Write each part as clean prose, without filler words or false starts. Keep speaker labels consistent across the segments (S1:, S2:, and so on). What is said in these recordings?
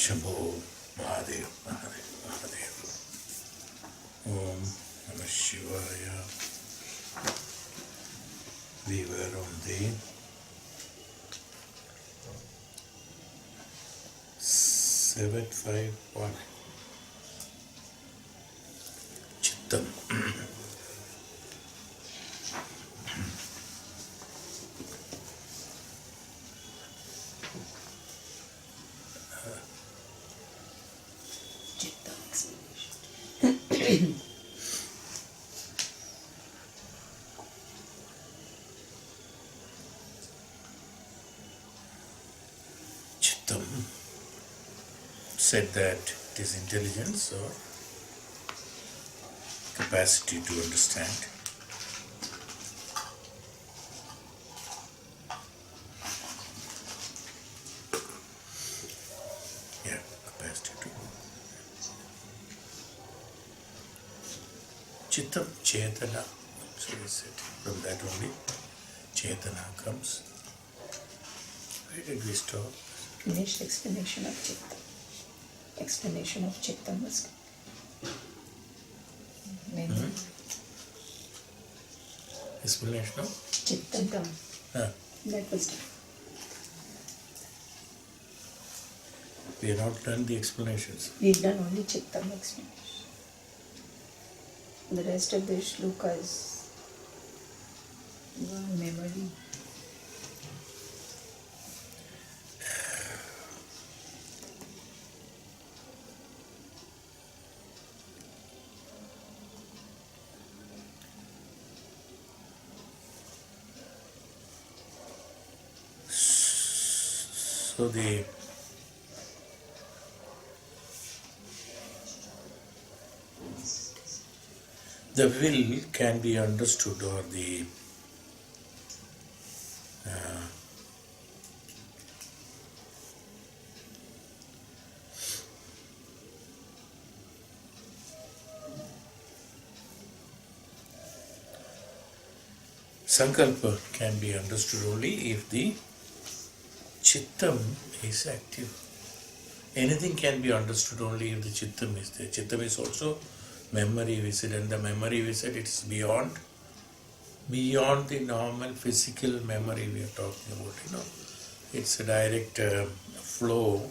S1: Shambho Mahadev, Mahadev, Mahadev. Om Namah Shivaya. We were on the 751 chittam. Chittam said that it is intelligence or capacity to understand. Yeah, capacity to. Chittam, chetana. So he said, from that only chetana comes. Where did we stop?
S2: Finished explanation of chitta. Explanation of chittam was
S1: Explanation of?
S2: chittam. That was done.
S1: We have not done the explanations.
S2: We've done only chittam explanation. The rest of the shloka is memory.
S1: So the will can be understood, or the Sankalpa can be understood only if the chittam is active. Anything can be understood only if the chittam is there. Chittam is also memory, we said, and the memory, we said, it's beyond the normal physical memory we are talking about. It's a direct flow,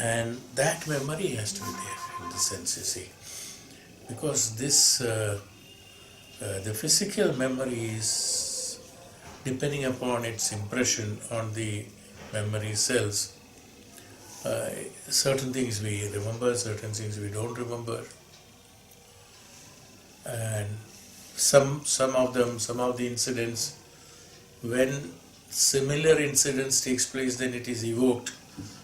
S1: and that memory has to be there in the sense, you see, because this the physical memory is depending upon its impression on the memory cells. Certain things we remember, certain things we don't remember, and some of the incidents, when similar incidents takes place, then it is evoked,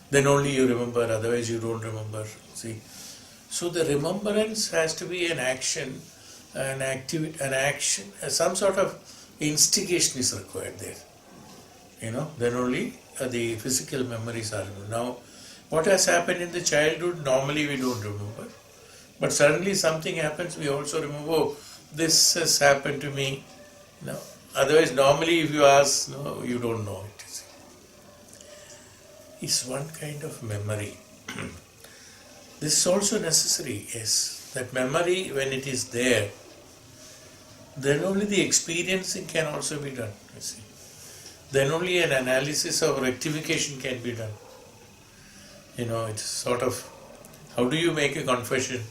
S1: then only you remember, otherwise you don't remember. See, so the remembrance has to be an action, some sort of instigation is required there. Then only the physical memories are remembered. Now, what has happened in the childhood, normally we don't remember. But suddenly something happens, we also remember, oh, this has happened to me. Otherwise, normally if you ask, no, you don't know it. It's one kind of memory. This is also necessary, yes. That memory, when it is there, then only the experiencing can also be done, you see. Then only an analysis of rectification can be done. It's sort of, how do you make a confession?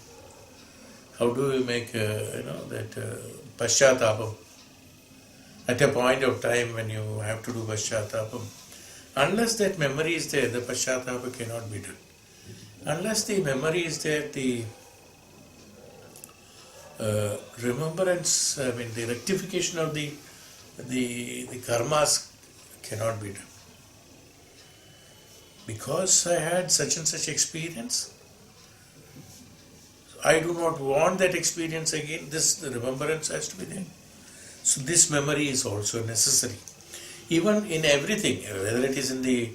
S1: How do you make, that paschatapam? At a point of time when you have to do paschatapam, unless that memory is there, the paschatapa cannot be done. Unless the memory is there, the remembrance, the rectification of the karmas cannot be done. Because I had such and such experience, I do not want that experience again. The remembrance has to be there. So this memory is also necessary. Even in everything, whether it is in the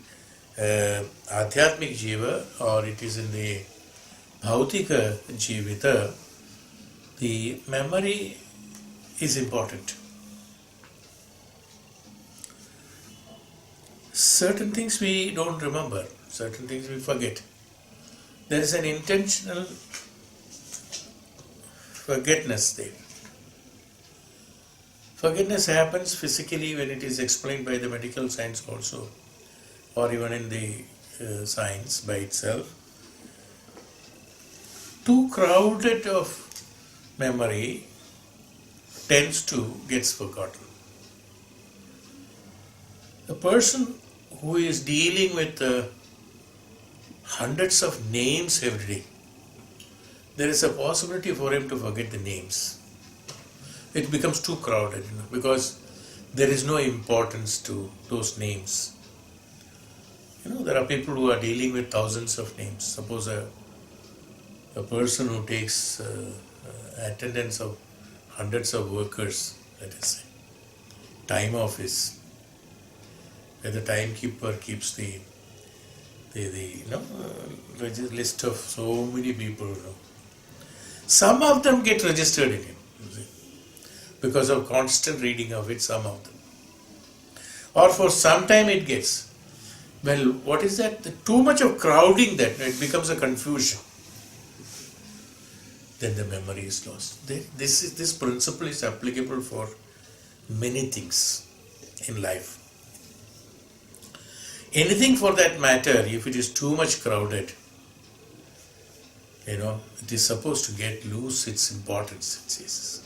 S1: Adhyatmik Jiva or it is in the Bhautika Jivita, the memory is important. Certain things we don't remember. certain things we forget. There is an intentional forgetness there. Forgetfulness happens physically when it is explained by the medical science also, or even in the science by itself. Too crowded of memory tends to gets forgotten. A person who is dealing with hundreds of names every day, there is a possibility for him to forget the names. It becomes too crowded, because there is no importance to those names. There are people who are dealing with thousands of names. Suppose a person who takes attendance of hundreds of workers, let us say, time office, where the timekeeper keeps the list of so many people. Some of them get registered in him, because of constant reading of it, some of them. Or for some time it gets. Well, what is that? Too much of crowding that it becomes a confusion. Then the memory is lost. This principle is applicable for many things in life. Anything for that matter, if it is too much crowded, it is supposed to lose its importance, it says.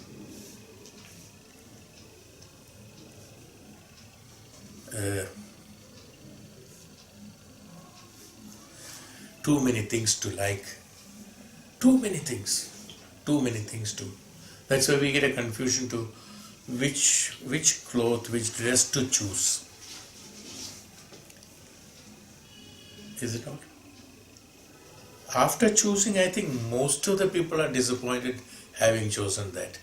S1: Too many things to like, too many things to. That's why we get a confusion to which cloth, which dress to choose. Is it not? After choosing, I think most of the people are disappointed having chosen that.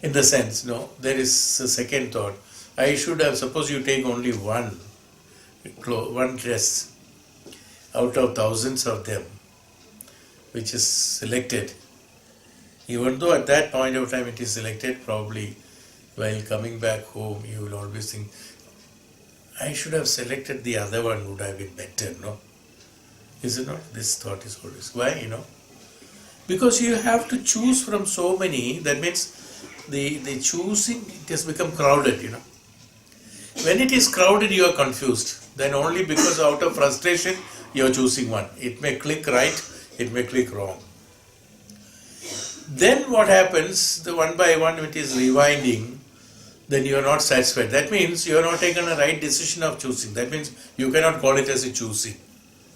S1: In the sense, there is a second thought. I should have, suppose you take only one dress out of thousands of them, which is selected. Even though at that point of time it is selected, probably while coming back home, you will always think, I should have selected the other one, would have been better, no? Is it not? This thought is always. Why, Because you have to choose from so many, that means the choosing, it has become crowded, When it is crowded, you are confused. Then only because out of frustration, you are choosing one. It may click right, it may click wrong. Then what happens, the one by one it is rewinding, then you are not satisfied. That means you are not taken a right decision of choosing. That means you cannot call it as a choosing.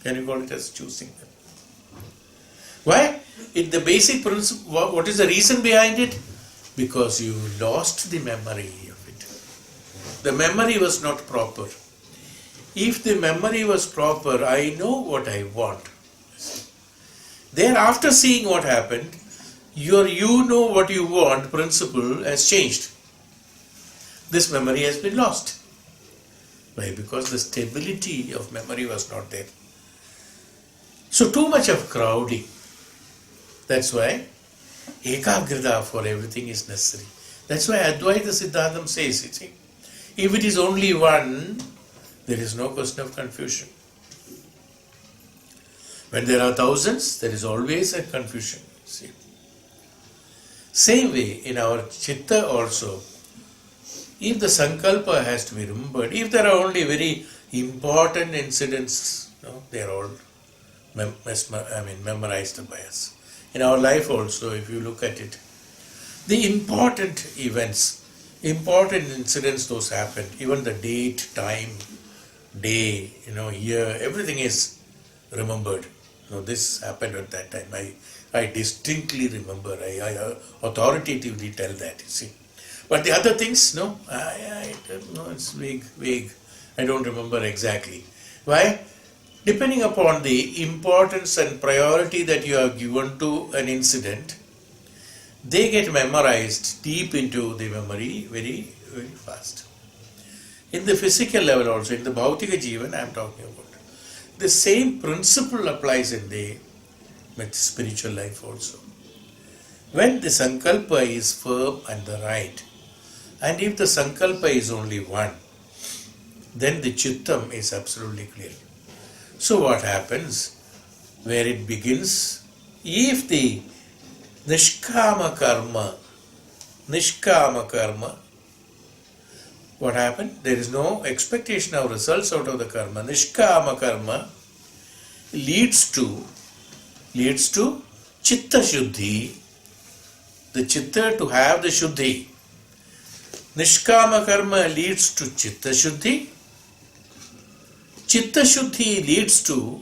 S1: Can you call it as choosing? Why? The basic principle, what is the reason behind it? Because you lost the memory of it. The memory was not proper. If the memory was proper, I know what I want. Then after seeing what happened, your you know what you want principle has changed. This memory has been lost. Why? Because the stability of memory was not there. So too much of crowding. That's why ekagrita for everything is necessary. That's why Advaita Siddhantam says, if it is only one, there is no question of confusion. When there are thousands, there is always a confusion. See? Same way, in our chitta also, if the Sankalpa has to be remembered, if there are only very important incidents, they are all memorized by us. In our life also, if you look at it, the important events, important incidents, those happened, even the date, time, day, year, everything is remembered. This happened at that time. I distinctly remember. I authoritatively tell that, you see. But the other things, it's vague. I don't remember exactly. Why? Depending upon the importance and priority that you have given to an incident, they get memorized deep into the memory very, very fast. In the physical level also, in the Bhautika Jivan I am talking about, the same principle applies in the spiritual life also. When the Sankalpa is firm and the right, and if the Sankalpa is only one, then the chittam is absolutely clear. So what happens? Where it begins, if the nishkama karma, what happened? There is no expectation of results out of the karma. Nishkama karma leads to chitta shuddhi, the chitta to have the shuddhi. Nishkama karma leads to chitta shuddhi. Chitta shuddhi leads to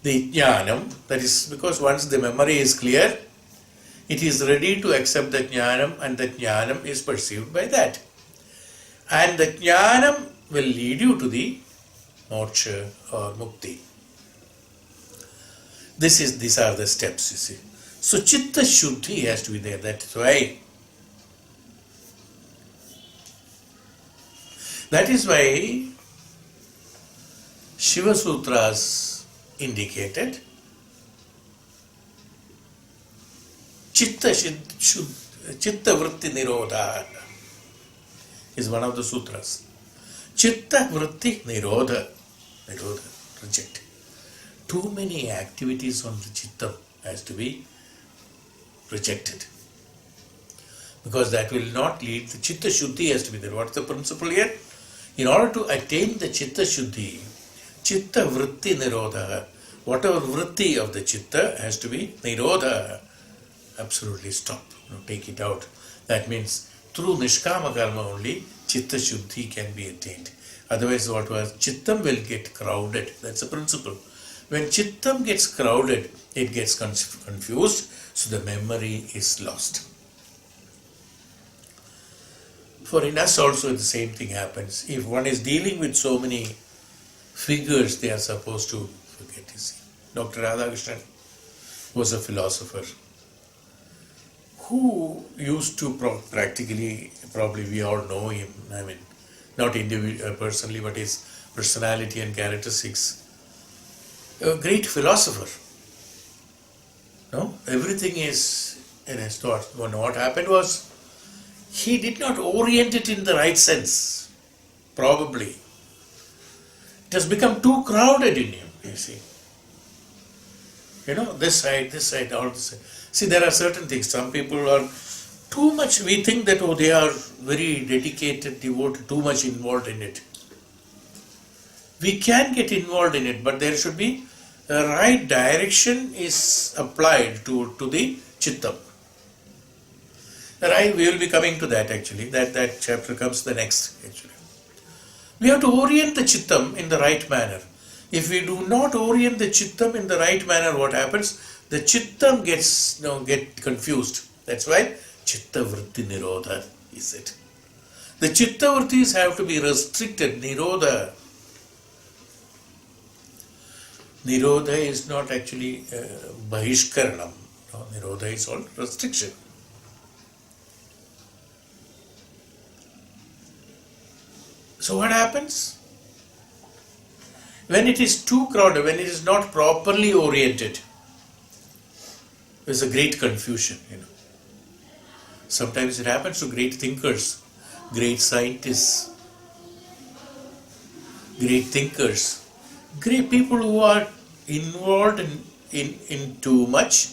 S1: the jnanam, that is because once the memory is clear, it is ready to accept the jnanam and the jnanam is perceived by that. And the jnanam will lead you to the moksha or mukti. These are the steps, you see. So chitta shuddhi has to be there. That is why Shiva Sutras indicated chitta vritti nirodha is one of the sutras. Chitta vritti nirodha, reject. Too many activities on the chitta has to be rejected, because that will not lead. The chitta shuddhi has to be there. What's the principle here? In order to attain the chitta shuddhi, chitta vritti nirodha, whatever vritti of the chitta has to be nirodha, absolutely stop, take it out. That means through nishkama karma only chitta shuddhi can be attained. Otherwise what was chittam will get crowded. That's the principle. When chittam gets crowded, it gets confused, so the memory is lost. For in us also the same thing happens. If one is dealing with so many figures, they are supposed to forget. You see, Dr. Radhakrishnan was a philosopher who used to practically, probably we all know him, I mean, not personally, but his personality and characteristics. A great philosopher. No, everything is in his thought. What happened was, he did not orient it in the right sense, probably. It has become too crowded in him, you see. This side, all this side. See, there are certain things. Some people are too much, we think that, they are very dedicated, devoted, too much involved in it. We can get involved in it, but there should be the right direction is applied to the chittam. Right, we will be coming to that actually. That chapter comes the next actually. We have to orient the chittam in the right manner. If we do not orient the chittam in the right manner, what happens? The chittam get confused. That's why chitta vritti nirodha is it. The chitta vrittis have to be restricted. Nirodha. Nirodha is not actually bahishkaranam. No, nirodha is all restriction. So what happens? When it is too crowded, when it is not properly oriented, there's a great confusion, Sometimes it happens to great thinkers, great scientists, great people who are involved in too much,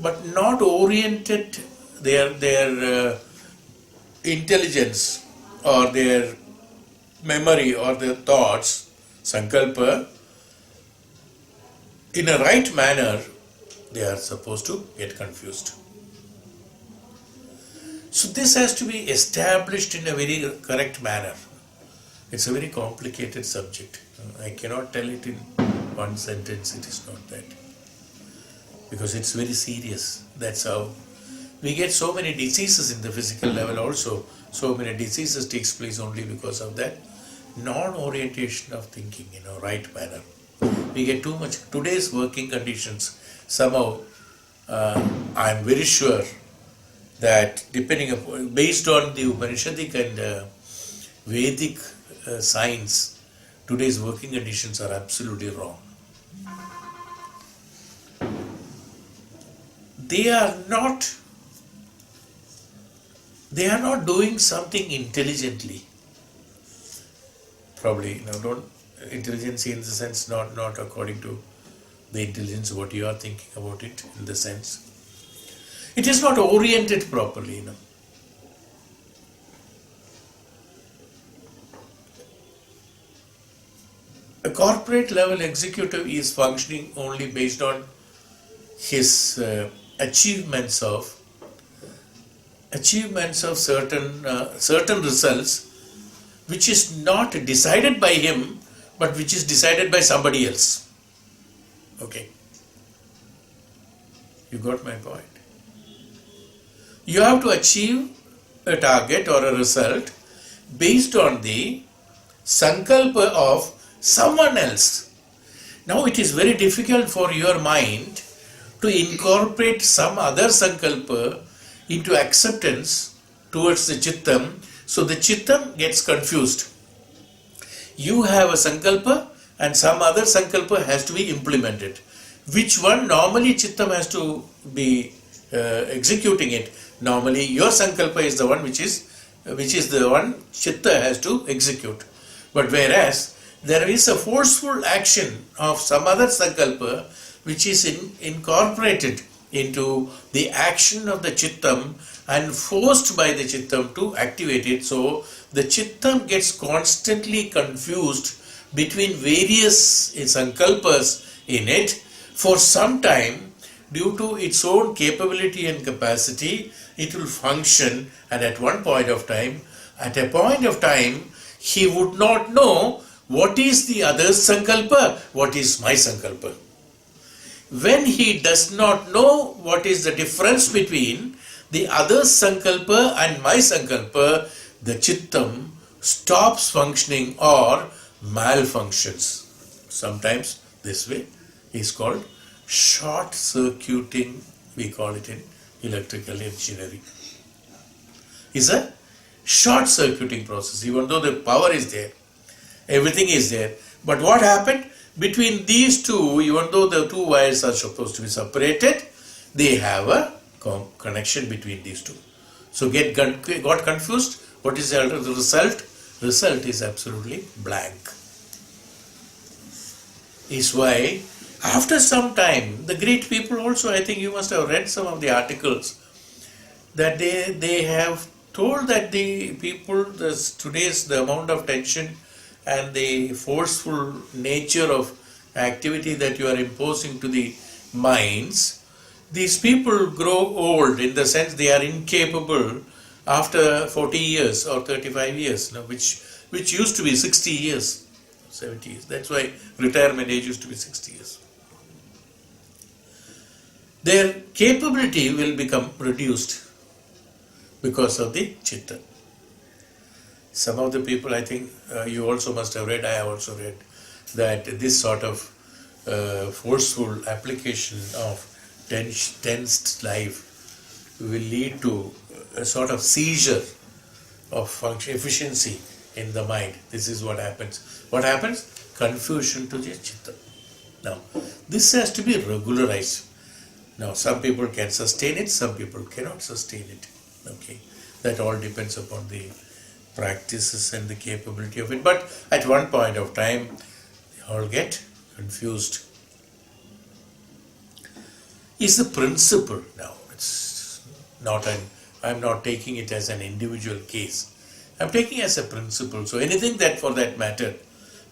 S1: but not oriented their intelligence or their memory or their thoughts, Sankalpa, in a right manner, they are supposed to get confused. So this has to be established in a very correct manner. It's a very complicated subject. I cannot tell it in one sentence, it is not that. Because it's very serious. That's how we get so many diseases in the physical level also. So many diseases takes place only because of that non-orientation of thinking in a right manner. We get too much. Today's working conditions, somehow, I am very sure that based on the Upanishadic and Vedic science, today's working conditions are absolutely wrong. They are not doing something intelligently. Probably, Intelligence in the sense not according to the intelligence what you are thinking about it, in the sense it is not oriented properly, A corporate level executive is functioning only based on his achievements of certain results, which is not decided by him, but which is decided by somebody else. Okay. You got my point. You have to achieve a target or a result based on the Sankalpa of someone else. Now it is very difficult for your mind to incorporate some other Sankalpa into acceptance towards the chittam, so the chittam gets confused. You have a Sankalpa and some other Sankalpa has to be implemented. Which one? Normally chittam has to be executing it. Normally your Sankalpa is the one which is the one chitta has to execute. But whereas there is a forceful action of some other Sankalpa which is incorporated into the action of the chittam and forced by the chittam to activate it. So the chittam gets constantly confused between various Sankalpas in it for some time. Due to its own capability and capacity, it will function, and at a point of time, he would not know what is the other's Sankalpa, what is my Sankalpa. When he does not know what is the difference between the other's Sankalpa and my Sankalpa, the chittam stops functioning or malfunctions. Sometimes this way is called short circuiting, we call it in electrical engineering. It's a short circuiting process. Even though the power is there, everything is there, but what happened? Between these two, even though the two wires are supposed to be separated, they have a connection between these two. So got confused? What is the result? Result is absolutely blank. Is why after some time, the great people also, I think you must have read some of the articles, that they have told that the people, the amount of tension and the forceful nature of activity that you are imposing to the minds, these people grow old, in the sense they are incapable after 40 years or 35 years, which used to be 60 years, 70 years. That's why retirement age used to be 60 years. Their capability will become reduced because of the chitta. Some of the people, I think you also must have read, I have also read, that this sort of forceful application of tensed life will lead to a sort of seizure of function efficiency in the mind. This is what happens. What happens? Confusion to the chitta. Now, this has to be regularized. Now, some people can sustain it, some people cannot sustain it. Okay, that all depends upon the practices and the capability of it. But at one point of time, they all get confused. Is the principle now? It's not I'm not taking it as an individual case. I'm taking it as a principle. So anything that for that matter,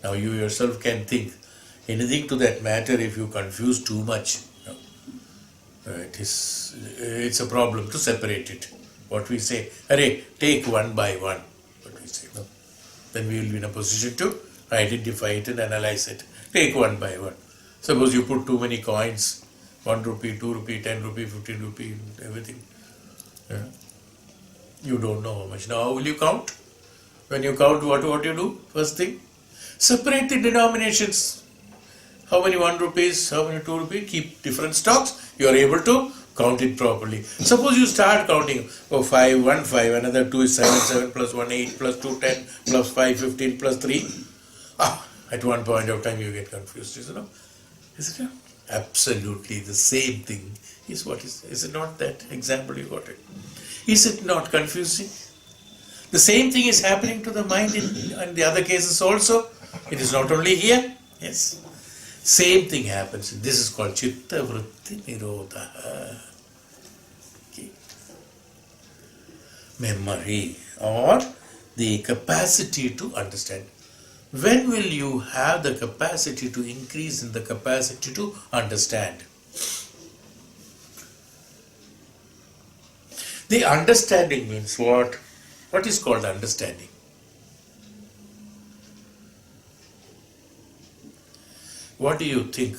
S1: now you yourself can think, anything to that matter, if you confuse too much, it's a problem to separate it. What we say, array, take one by one. What we say, no. Then we will be in a position to identify it and analyze it. Take one by one. Suppose you put too many coins, 1 rupee, 2 rupee, 10 rupee, 15 rupee, everything. Yeah. You don't know how much. Now how will you count? When you count, what you do? First thing, separate the denominations. How many 1 rupees, how many 2 rupees, keep different stocks. You are able to count it properly. Suppose you start counting, 5, 1, 5, another 2 is 7, 7 plus 1, 8, plus 2, 10, plus 5, 15, plus 3. At one point of time you get confused, isn't it? Is it? Absolutely the same thing is what is it not that example you got it? Is it not confusing? The same thing is happening to the mind in the other cases also. It is not only here. Yes. Same thing happens. This is called chitta vritti nirodha. Okay. Memory or the capacity to understand. When will you have the capacity to increase in the capacity to understand? The understanding means what? What is called understanding? What do you think?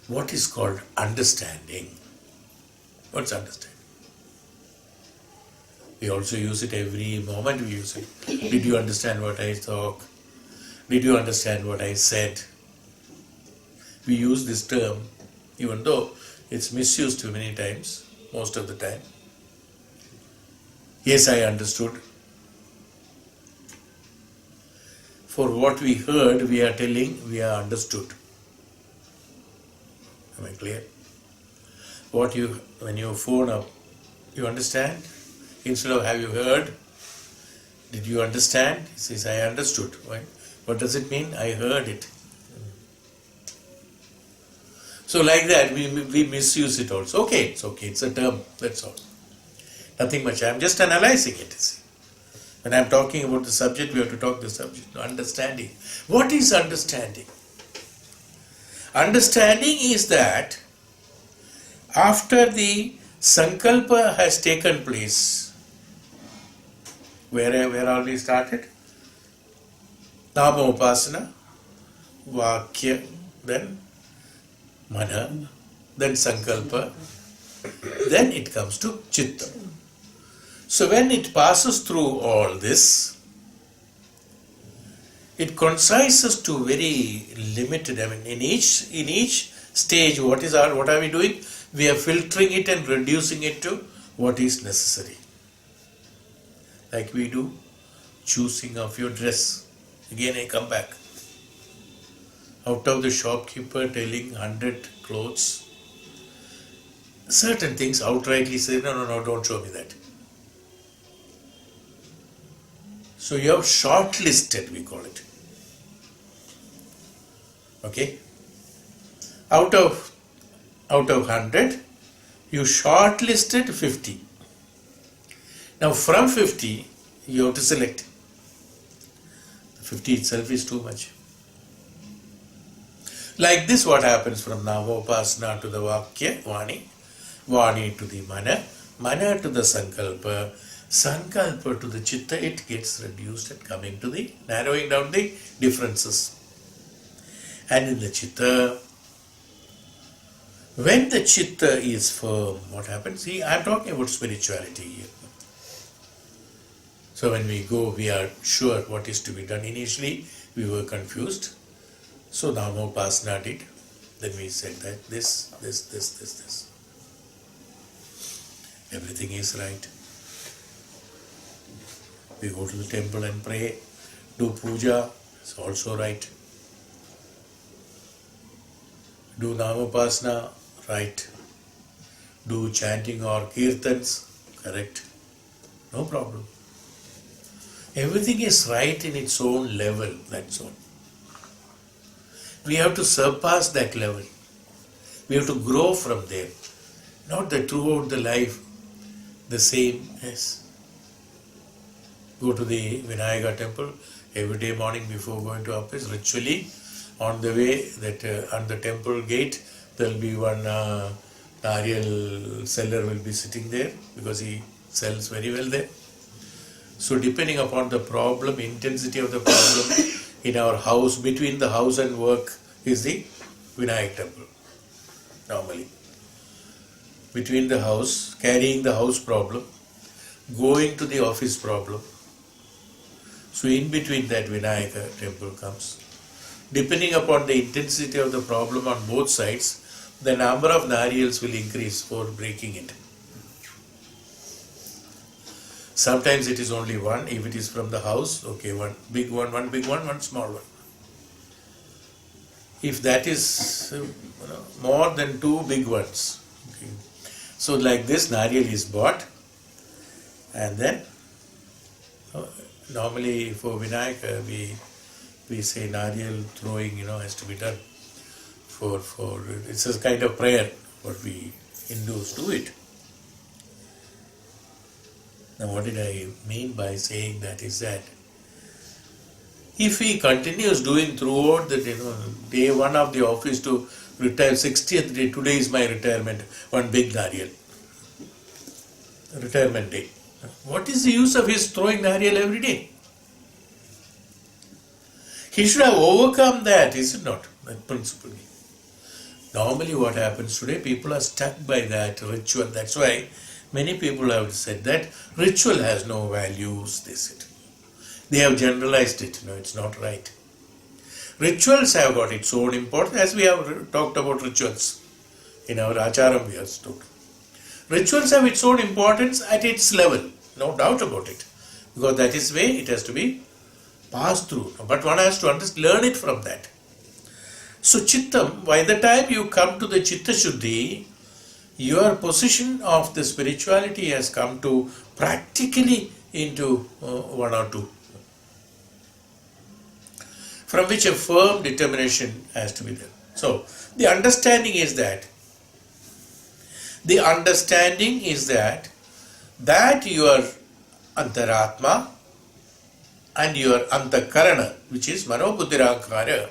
S1: What is called understanding? What's understanding? We also use it every moment we use it. Did you understand what I thought? Did you understand what I said? We use this term even though it's misused too many times, most of the time. Yes, I understood. For what we heard, we are telling we are understood. Am I clear? When you phone up, you understand? Instead of have you heard, did you understand? He says, I understood. Why? What does it mean? I heard it. So like that, we misuse it also. Okay, it's a term, that's all. Nothing much, I'm just analyzing it. See. When I'm talking about the subject, we have to talk the subject. Understanding. What is understanding? Understanding is that after the Sankalpa has taken place, where are we started? Nama Upasana, Vakya, then Mana, then Sankalpa, then it comes to chitta. So when it passes through all this, it concises to very limited. I mean, in each stage, what are we doing? We are filtering it and reducing it to what is necessary. Like we do choosing of your dress. Again, I come back. Out of the shopkeeper telling 100 clothes, certain things outrightly say, no, don't show me that. So you have shortlisted, we call it. Okay? Out of 100, you shortlisted 50. Now from 50, you have to select. 50 itself is too much. Like this, what happens from Namopasana to the Vakya, Vani to the Mana to the Sankalpa, Sankalpa to the Chitta, it gets reduced and coming to the narrowing down the differences. And in the Chitta, when the Chitta is firm, what happens? See, I am talking about spirituality here. So when we go, we are sure what is to be done. Initially, we were confused. So Namopasana did. Then we said that this. Everything is right. We go to the temple and pray, do puja, it's also right. Do Namopasana, right. Do chanting or kirtans, correct. No problem. Everything is right in its own level, that's all. We have to surpass that level. We have to grow from there. Not that throughout the life, the same, yes. Go to the Vinayaka temple every day morning before going to office, ritually on the way that on the temple gate there will be one Nariyal seller will be sitting there because he sells very well there. So depending upon the problem, intensity of the problem in our house, between the house and work is the Vinayak temple normally. Between the house, carrying the house problem, going to the office problem. So in between that Vinayaka temple comes. Depending upon the intensity of the problem on both sides, the number of nariyals will increase for breaking it. Sometimes it is only one. If it is from the house, okay, one big one, one small one. If that is more than two big ones. Okay. So like this, nariyal is bought, and then normally for Vinayaka we we say nariyal throwing, has to be done for it's a kind of prayer what we Hindus do it. Now what did I mean by saying that is that if he continues doing throughout the day one of the office to retire 60th day, today is my retirement, one big nariyal, retirement day. What is the use of his throwing nariyal every day? He should have overcome that, is it not? That principle. Normally what happens today, people are stuck by that ritual. That's why many people have said that ritual has no values, they said. They have generalized it. No, it's not right. Rituals have got its own importance, as we have talked about rituals. In our Acharam we have talked. Rituals have its own importance at its level, no doubt about it. Because that is the way it has to be passed through. But one has to learn it from that. So chittam, by the time you come to the chitta shuddhi, your position of the spirituality has come to practically into one or two, from which a firm determination has to be there. So the understanding is that your antaratma and your antakarana, which is manobuddhirankara,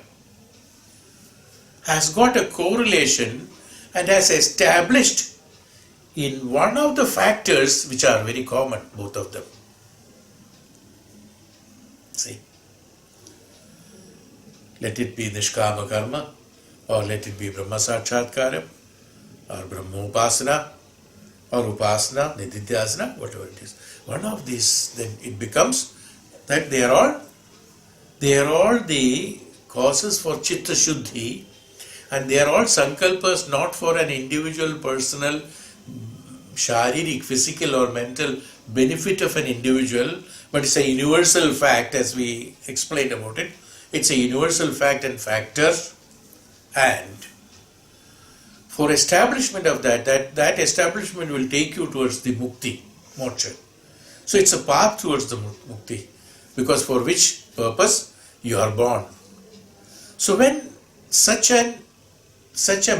S1: has got a correlation and has established in one of the factors which are very common, both of them. See, let it be nishkama karma, or let it be brahma sakshatkara, or brahmopasana, or upasana, nididhyasana, whatever it is. One of these, then it becomes that they are all the causes for chitta shuddhi, and they are all sankalpas not for an individual personal sharirik, physical or mental benefit of an individual, but it's a universal fact, as we explained about it. It's a universal fact and factor, and for establishment of that establishment will take you towards the mukti, moksha. So it's a path towards the mukti, because for which purpose you are born. So when such a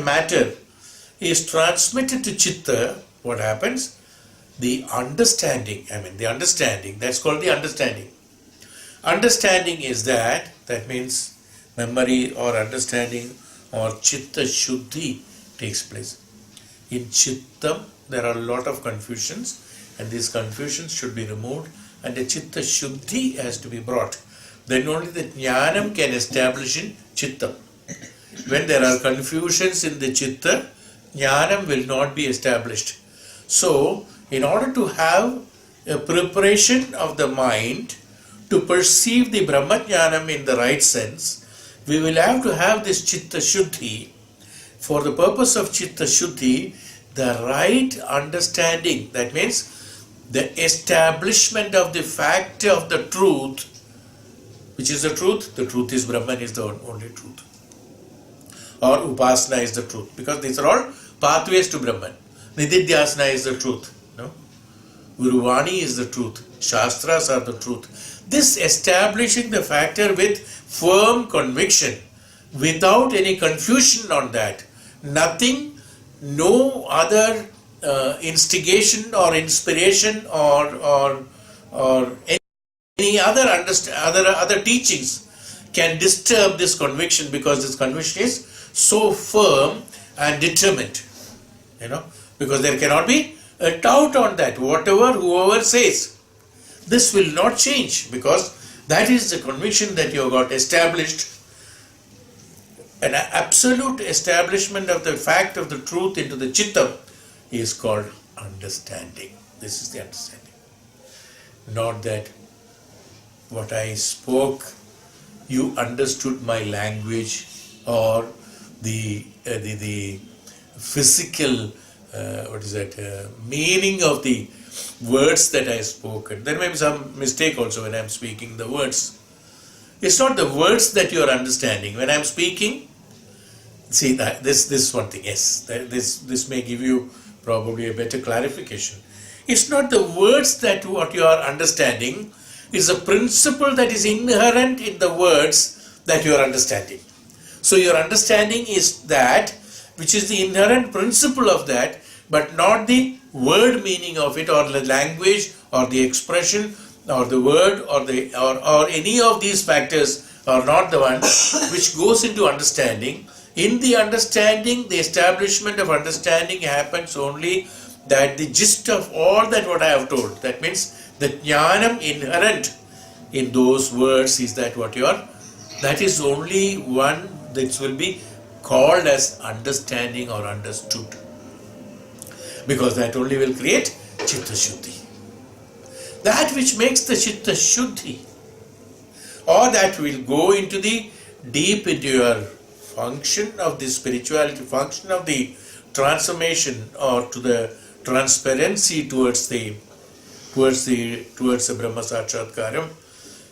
S1: matter is transmitted to chitta, what happens? The understanding, that's called the understanding. Understanding is that means memory or understanding or chitta shuddhi takes place. In chittam, there are a lot of confusions, and these confusions should be removed, and the chitta shuddhi has to be brought. Then only the jnanam can establish in chittam. When there are confusions in the chitta, jnanam will not be established. So, in order to have a preparation of the mind to perceive the Brahma Jnanam in the right sense, we will have to have this chitta shuddhi. For the purpose of chitta shuddhi, the right understanding, that means the establishment of the fact of the truth. Which is the truth? The truth is Brahman is the only truth. Or Upasana is the truth. Because these are all pathways to Brahman. Nididhyasana is the truth. No? Guruvani is the truth. Shastras are the truth. This establishing the factor with firm conviction, without any confusion on that. Nothing, no other instigation or inspiration or any other teachings can disturb this conviction, because this conviction is so firm and determined. Because there cannot be a doubt on that. Whoever says, this will not change, because that is the conviction that you have got established. An absolute establishment of the fact of the truth into the chittam is called understanding. This is the understanding. Not that what I spoke, you understood my language, or the physical meaning of the words that I spoke. There may be some mistake also when I am speaking the words. It's not the words that you are understanding. When I am speaking, see that this is one thing. Yes, this may give you probably a better clarification. It's not the words that what you are understanding. It's a principle that is inherent in the words that you are understanding. So your understanding is that which is the inherent principle of that, but not the word meaning of it, or the language, or the expression, or the word, or any of these factors are not the one which goes into understanding. In the understanding, the establishment of understanding happens only that the gist of all that what I have told. That means the jnanam inherent in those words is that what you are, that is only one that will be called as understanding or understood. Because that only will create chitta shuddhi. That which makes the chitta shuddhi, or that will go into the deep into your function of the spirituality, function of the transformation, or to the transparency towards the Brahma Sakshatkaram,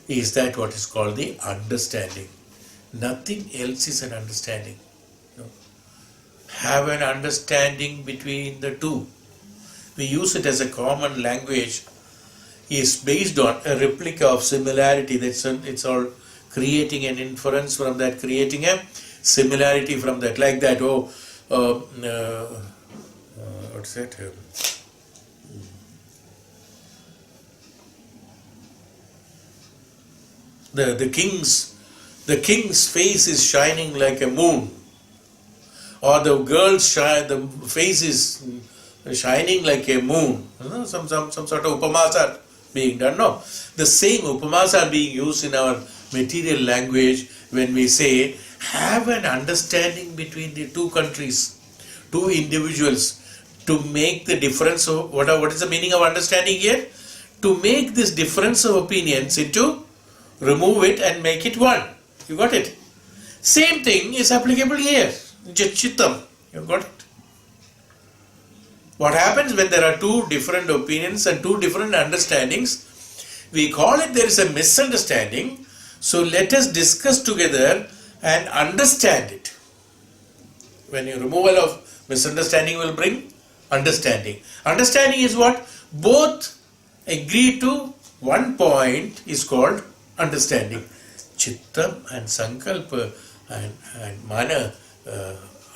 S1: is that what is called the understanding. Nothing else is an understanding. No. Have an understanding between the two. We use it as a common language. Is based on a replica of similarity. It's all creating an inference from that, creating a similarity from that, like that. What's that? The king's face is shining like a moon, or the the face is shining like a moon. Some sort of upamas are being done. No, the same upamas are being used in our material language when we say have an understanding between the two countries, two individuals, to make the difference of what is the meaning of understanding here? To make this difference of opinions into, remove it and make it one. You got it? Same thing is applicable here. Chittam. You got it? What happens when there are two different opinions and two different understandings? We call it there is a misunderstanding. So let us discuss together and understand it. When your removal of misunderstanding will bring understanding. Understanding is what? Both agree to one point is called understanding. Chittam and Sankalpa and Mana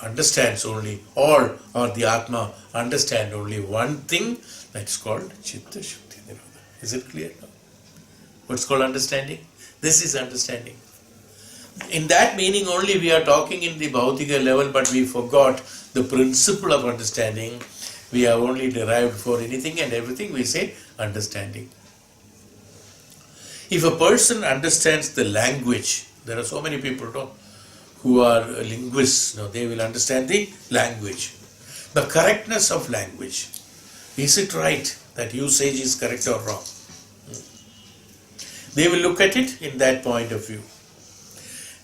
S1: understands only, or the Atma understand only one thing, that's called Chitta Shuddhi. Is it clear now? What's called understanding? This is understanding. In that meaning only we are talking in the Bhautika level, but we forgot the principle of understanding. We have only derived for anything and everything we say understanding. If a person understands the language, there are so many people who are linguists, they will understand the language. The correctness of language. Is it right? That usage is correct or wrong? They will look at it in that point of view.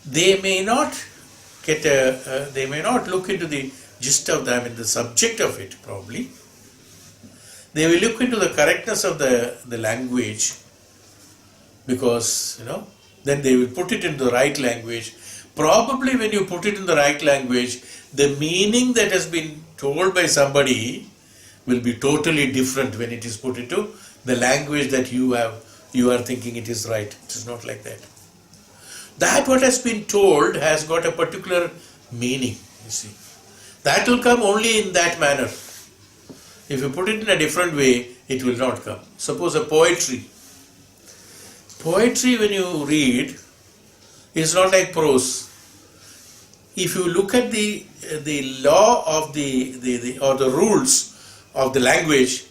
S1: They may not look into the gist of the subject of it probably. They will look into the correctness of the language, because then they will put it in the right language. Probably when you put it in the right language, the meaning that has been told by somebody will be totally different when it is put into the language that you are thinking it is right. It is not like that. That what has been told has got a particular meaning, you see. That will come only in that manner. If you put it in a different way, it will not come. Suppose a poetry. Poetry, when you read, is not like prose. If you look at the law of the rules of the language,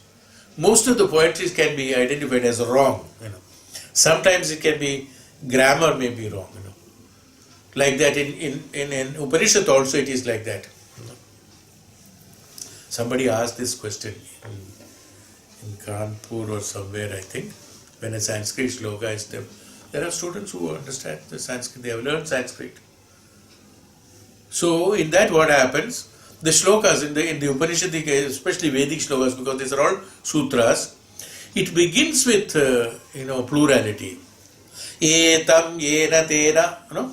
S1: most of the poetries can be identified as wrong. Sometimes it can be, grammar may be wrong. Like that in Upanishad also it is like that. Somebody asked this question in Kanpur or somewhere, I think, when a Sanskrit shloka is there. There are students who understand the Sanskrit, they have learned Sanskrit. So in that what happens, the shlokas in the Upanishad, especially Vedic shlokas, because these are all sutras, it begins with plurality. Etam, yena, tena,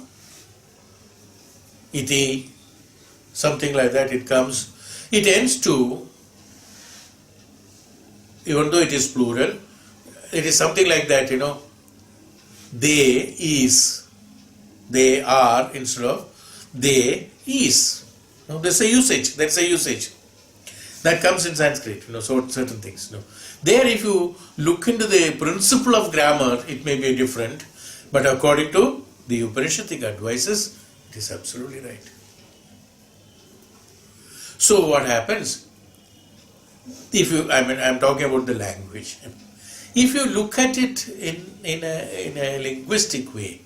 S1: iti, something like that it comes. It ends to, even though it is plural, it is something like that, they is, They are instead of they is. Now, there's a usage. That's a usage. That comes in Sanskrit, so certain things. There, if you look into the principle of grammar, it may be different, but according to the Upanishadic advices, it is absolutely right. So what happens? I'm talking about the language. If you look at it in a linguistic way,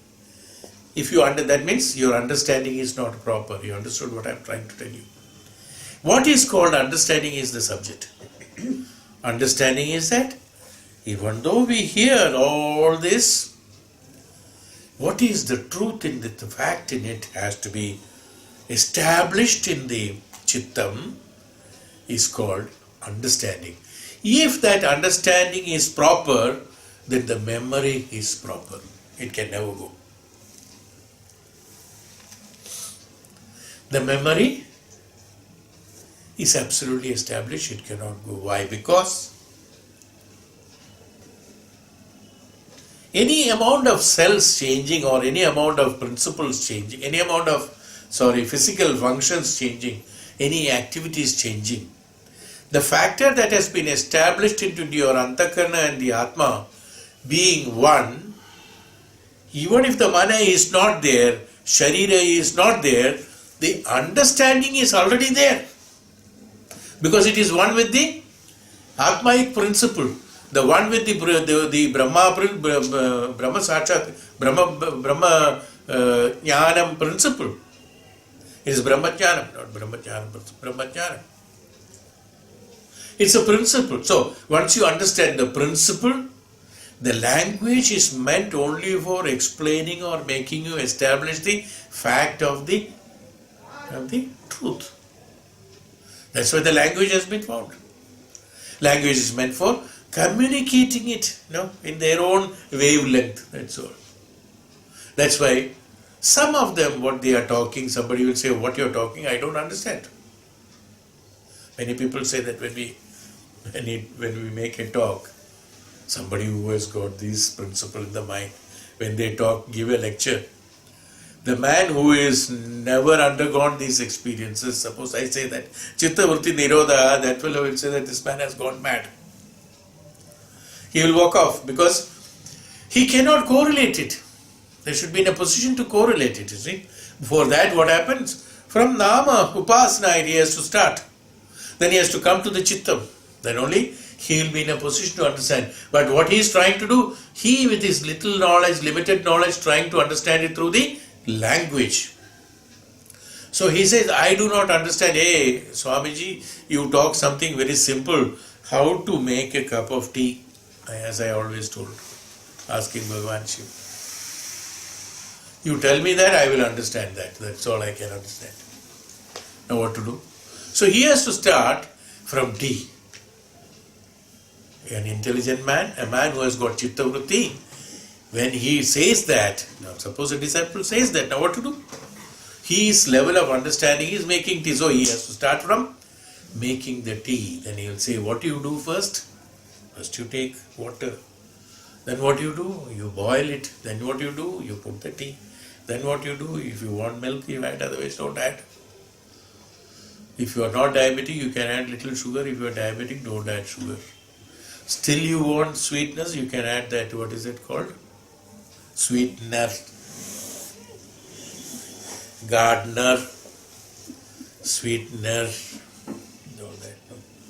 S1: that means your understanding is not proper. You understood what I'm trying to tell you. What is called understanding is the subject. Understanding is that even though we hear all this, what is the truth in it, the fact in it has to be established in the chittam, is called understanding. If that understanding is proper, then the memory is proper. It can never go. The memory is absolutely established, it cannot go. Why? Because any amount of cells changing or any amount of principles changing, any amount of physical functions changing, any activities changing, the factor that has been established into your antakarana and the atma being one, even if the mana is not there, sharira is not there, the understanding is already there. Because it is one with the Atmaic principle, the one with the Brahma Sachat, Brahma Jnanam principle. It is Brahma Jnanam, not Brahma Jnanam, Brahma Jnanam. It's a principle. So, once you understand the principle, the language is meant only for explaining or making you establish the fact of the truth. That's why the language has been found. Language is meant for communicating it, in their own wavelength. That's all. That's why some of them, what they are talking, somebody will say, what you're talking, I don't understand. Many people say that when we make a talk, somebody who has got this principle in the mind, when they talk, give a lecture, the man who is never undergone these experiences, suppose I say that chitta vritti nirodha, that fellow will say that this man has gone mad. He will walk off because he cannot correlate it. They should be in a position to correlate it, you see. Before that, what happens? From nama, upasana, he has to start. Then he has to come to the chittam. Then only he will be in a position to understand. But what he is trying to do, he with his little knowledge, limited knowledge, trying to understand it through the language. So he says, I do not understand. Hey, Swamiji, you talk something very simple. How to make a cup of tea, as I always told, asking Bhagavan Shiva. You tell me that, I will understand that. That's all I can understand. Now what to do? So he has to start from tea. An intelligent man, a man who has got chitta vritti, when he says that, now suppose a disciple says that, now what to do? His level of understanding is making tea. So he has to start from making the tea. Then he will say, what do you do first? First you take water. Then what you do? You boil it. Then what you do? You put the tea. Then what you do? If you want milk, you add, otherwise don't add. If you are not diabetic, you can add little sugar. If you are diabetic, don't add sugar. Still you want sweetness, you can add that, what is it called? Sweetener. Gardener. Sweetener. All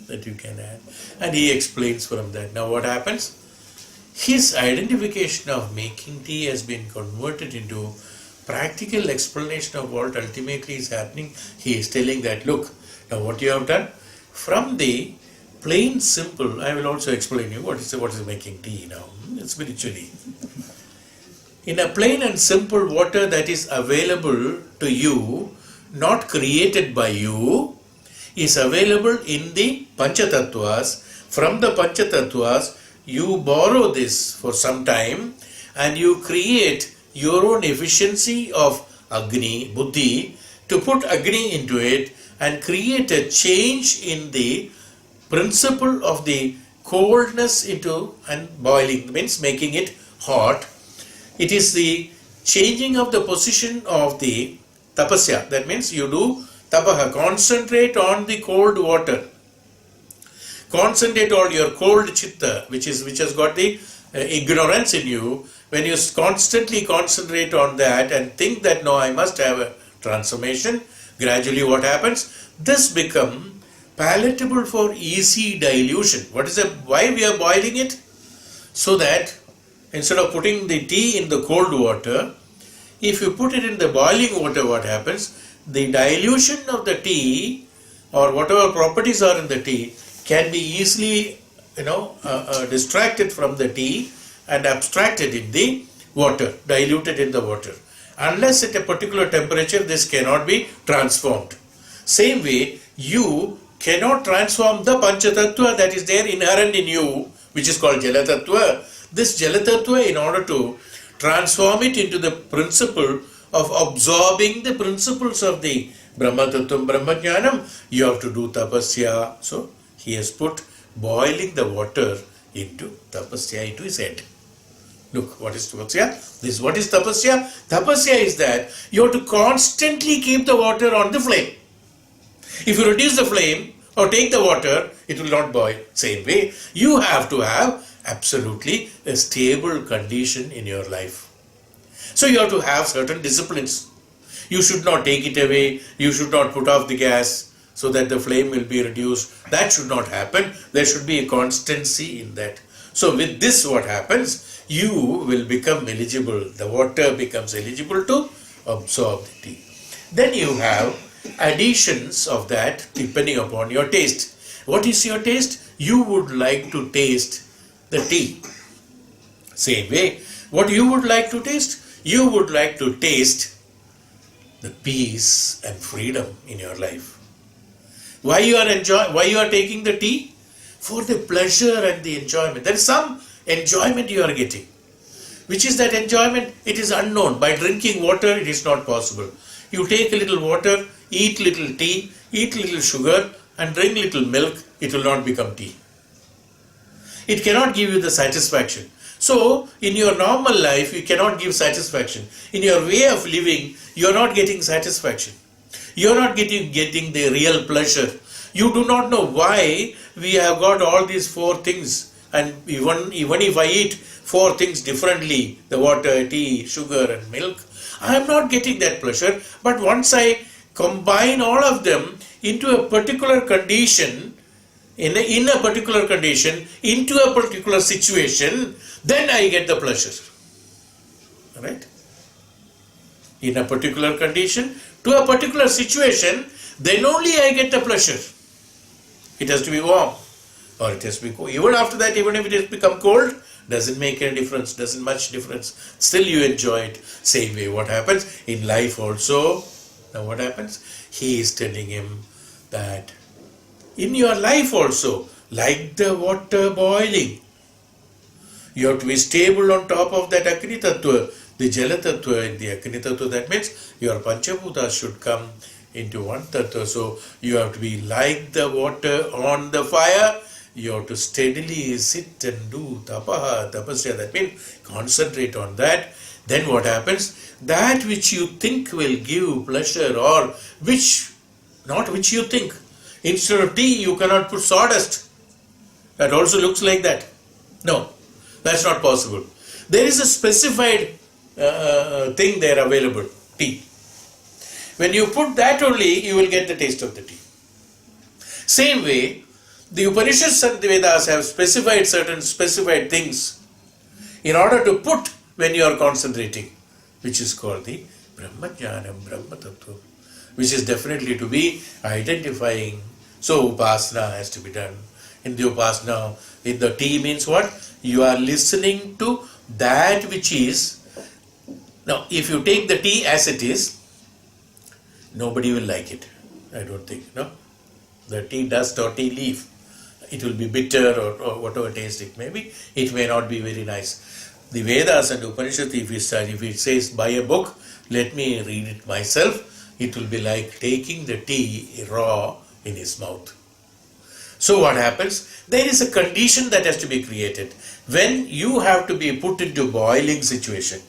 S1: that you can add. And he explains from that. Now what happens? His identification of making tea has been converted into practical explanation of what ultimately is happening. He is telling that, look, now what you have done, from the plain simple, I will also explain you what is making tea now, spiritually. In a plain and simple water that is available to you, not created by you, is available in the Panchatattwas. From the Panchatattwas, you borrow this for some time and you create your own efficiency of Agni, Buddhi, to put Agni into it and create a change in the principle of the coldness into and boiling, means making it hot. It is the changing of the position of the tapasya. That means you do tapaha, concentrate on the cold water. Concentrate on your cold chitta, which has got the ignorance in you. When you constantly concentrate on that and think that no, I must have a transformation, gradually what happens? This becomes palatable for easy dilution. Why we are boiling it? So that instead of putting the tea in the cold water, if you put it in the boiling water, what happens? The dilution of the tea or whatever properties are in the tea can be easily distracted from the tea and abstracted in the water, diluted in the water. Unless at a particular temperature, this cannot be transformed. Same way, you cannot transform the Panchatattva that is there inherent in you, which is called Jalatattva. This Jalatattva, in order to transform it into the principle of absorbing the principles of the Brahmatattvam, Brahmajnanam, you have to do tapasya. So, he has put boiling the water into tapasya into his head. Look, what is tapasya? What is tapasya? Tapasya is that you have to constantly keep the water on the flame. If you reduce the flame or take the water, it will not boil. Same way, you have to have absolutely a stable condition in your life. So you have to have certain disciplines. You should not take it away. You should not put off the gas so that the flame will be reduced. That should not happen. There should be a constancy in that. So with this, what happens? You will become eligible. The water becomes eligible to absorb the tea. Then you have additions of that depending upon your taste. What is your taste? You would like to taste the tea. Same way, what you would like to taste? You would like to taste the peace and freedom in your life. Why you are taking the tea? For the pleasure and the enjoyment. There is some enjoyment you are getting. Which is that enjoyment? It is unknown. By drinking water, it is not possible. You take a little water, eat little tea, eat little sugar, and drink little milk, it will not become tea. It cannot give you the satisfaction. So, in your normal life, you cannot give satisfaction. In your way of living, you are not getting satisfaction. You are not getting the real pleasure. You do not know why we have got all these four things. And even if I eat four things differently, the water, tea, sugar and milk, I am not getting that pleasure. But once I combine all of them into a particular condition, in a particular condition, into a particular situation, then I get the pleasure. Right? In a particular condition, to a particular situation, then only I get the pleasure. It has to be warm, or it has to be cold. Even after that, even if it has become cold, doesn't make any difference, doesn't much difference. Still you enjoy it. Same way, what happens in life also? Now what happens? He is telling him that in your life also, like the water boiling, you have to be stable on top of that Agni Tattva, the Jala Tattva and the Agni Tattva. That means your Panchabhutas should come into one Tattva. So you have to be like the water on the fire. You have to steadily sit and do tapaha, tapasya. That means concentrate on that. Then what happens? That which you think will give pleasure, or not which you think. Instead of tea, you cannot put sawdust. That also looks like that. No, that's not possible. There is a specified thing there available, tea. When you put that only, you will get the taste of the tea. Same way, the Upanishads and the Vedas have specified certain specified things in order to put when you are concentrating, which is called the Brahmajnanam, Brahma Tattva, which is definitely to be identifying. So Upasana has to be done. In the Upasana, in the tea means what? You are listening to that which is. Now, if you take the tea as it is, nobody will like it. I don't think, no? The tea dust or tea leaf, it will be bitter or whatever taste it may be. It may not be very nice. The Vedas and Upanishads, if it says buy a book, let me read it myself, it will be like taking the tea raw in his mouth. So what happens? There is a condition that has to be created. When you have to be put into boiling situation,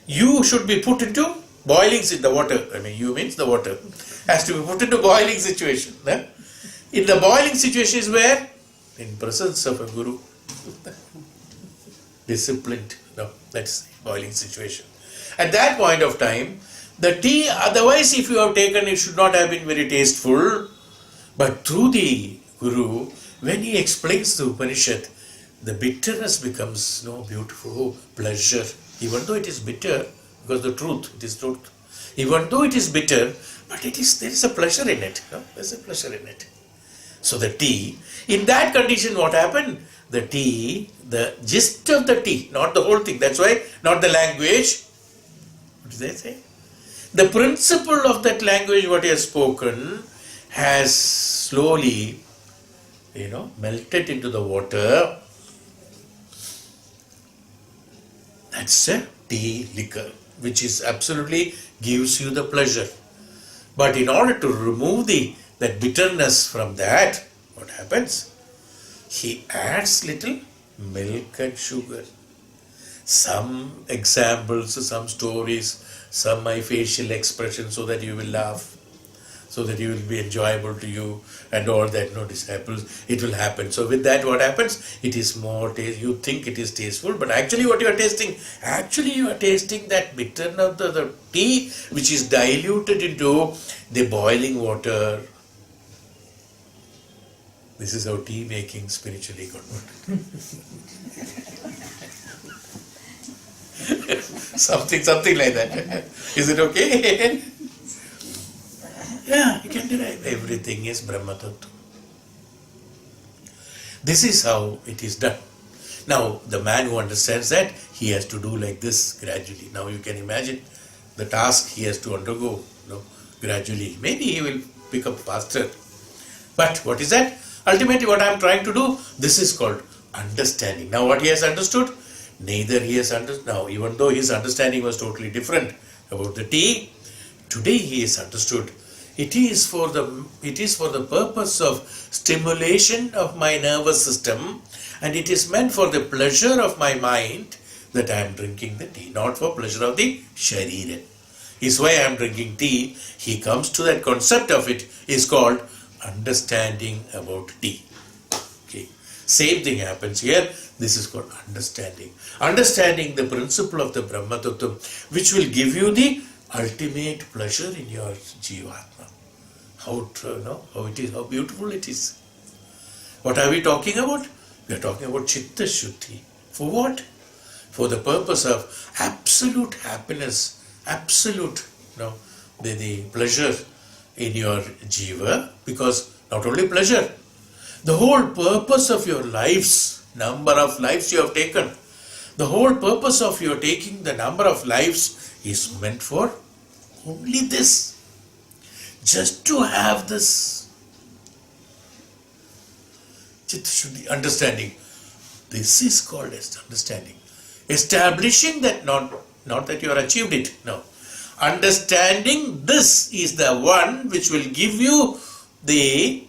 S1: you should be put into boiling the water. I mean, you means the water has to be put into boiling situation. In the boiling situation is where? In presence of a guru. Disciplined. No, that's boiling situation. At that point of time, the tea, otherwise if you have taken, it should not have been very tasteful. But through the Guru, when he explains the Upanishad, the bitterness becomes beautiful pleasure. Even though it is bitter, because it is truth. Even though it is bitter, but there is a pleasure in it. There's a pleasure in it. So the tea, in that condition, what happened? The tea, the gist of the tea, not the whole thing. That's why, not the language. What did they say? The principle of that language, what he has spoken, has slowly, melted into the water. That's a tea liquor, which is absolutely gives you the pleasure. But in order to remove that bitterness from that, what happens? He adds little milk and sugar. Some examples, some stories, some my facial expressions, so that you will laugh, so that you will be enjoyable to you, and all that. Disciples, it will happen. So with that, what happens? It is more taste. You think it is tasteful, but actually, what you are tasting? Actually, you are tasting that bitterness of the tea, which is diluted into the boiling water. This is how tea making spiritually got. something like that. Is it okay? Yeah, you can derive. Everything is Brahma Tattva. This is how it is done. Now, the man who understands that, he has to do like this gradually. Now, you can imagine the task he has to undergo gradually. Maybe he will pick up faster. But what is that? Ultimately, what I am trying to do, this is called understanding. Now, what he has understood? Neither he has understood. Now, even though his understanding was totally different about the tea, today he has understood. It is for the purpose of stimulation of my nervous system, and it is meant for the pleasure of my mind that I am drinking the tea, not for pleasure of the sharira. Is why I am drinking tea. He comes to that concept of it is called understanding about tea. Okay. Same thing happens here. This is called understanding. Understanding the principle of the Brahma Tattva, which will give you the ultimate pleasure in your Jivatma. How it is, how beautiful it is. What are we talking about? We are talking about chitta shuddhi. For what? For the purpose of absolute happiness, absolute the pleasure in your jiva, because not only pleasure, the whole purpose of your lives, number of lives you have taken, the whole purpose of your taking the number of lives is meant for only this. Just to have this chitta shuddhi, understanding. This is called as understanding. Establishing that, not that you have achieved it. No. Understanding this is the one which will give you the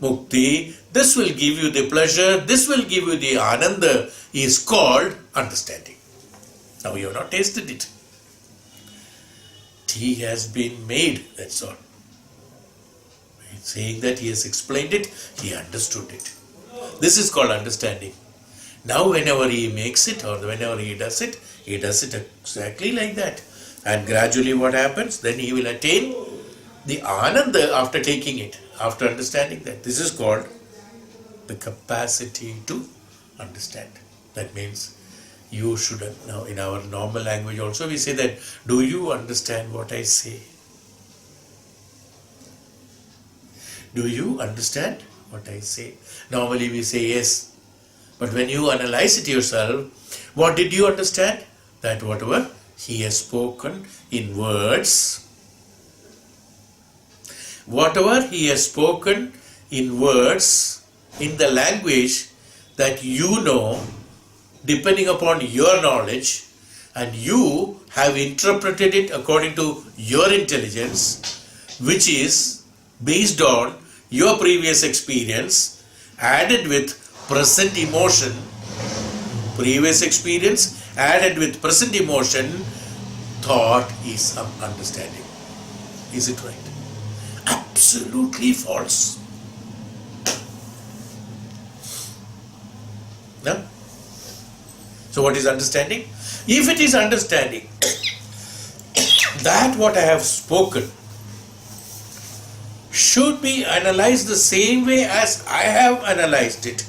S1: mukti, this will give you the pleasure, this will give you the ananda, is called understanding. Now you have not tasted it. Tea has been made, that's all. Saying that he has explained it, he understood it. This is called understanding. Now whenever he makes it or whenever he does it exactly like that. And gradually what happens? Then he will attain the ananda after taking it, after understanding that. This is called the capacity to understand. That means you should, now in our normal language also we say that, do you understand what I say? Do you understand what I say? Normally we say yes. But when you analyze it yourself, what did you understand? That whatever he has spoken in words, whatever he has spoken in words, in the language that you know, depending upon your knowledge, and you have interpreted it according to your intelligence, which is based on your previous experience, added with present emotion, previous experience added with present emotion, thought is understanding. Is it right? Absolutely false. No? So what is understanding? If it is understanding that what I have spoken should be analyzed the same way as I have analyzed it,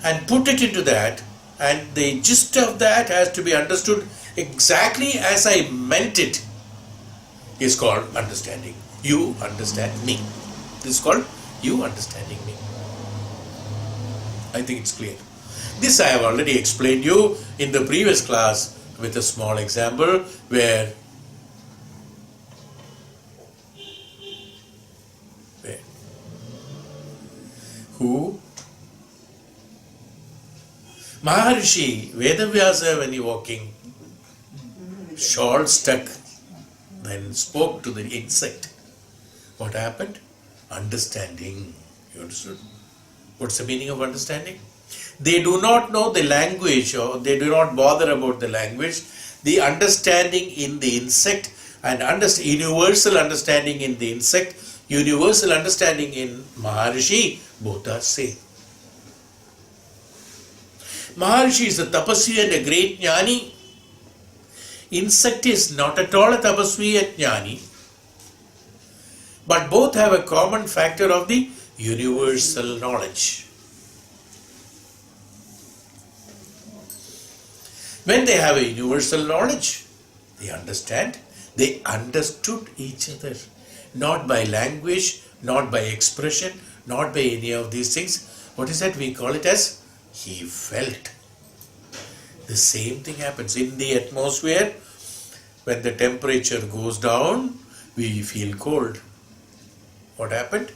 S1: and put it into that, and the gist of that has to be understood exactly as I meant it, is called understanding. You understand me. This is called you understanding me. I think it's clear. This I have already explained you in the previous class with a small example where who? Maharishi Vedavyasa, when he walking, shawl stuck, then spoke to the insect. What happened? Understanding. You understood? What's the meaning of understanding? They do not know the language, or they do not bother about the language. The understanding in the insect and universal understanding in the insect, universal understanding in Maharishi, both are same. Maharishi is a tapasvi and a great jnani. Insect is not at all a tapasvi and jnani, but both have a common factor of the universal knowledge. When they have a universal knowledge, they understand, they understood each other, not by language, not by expression, not by any of these things. What is that? We call it as he felt. The same thing happens in the atmosphere. When the temperature goes down, we feel cold. What happened?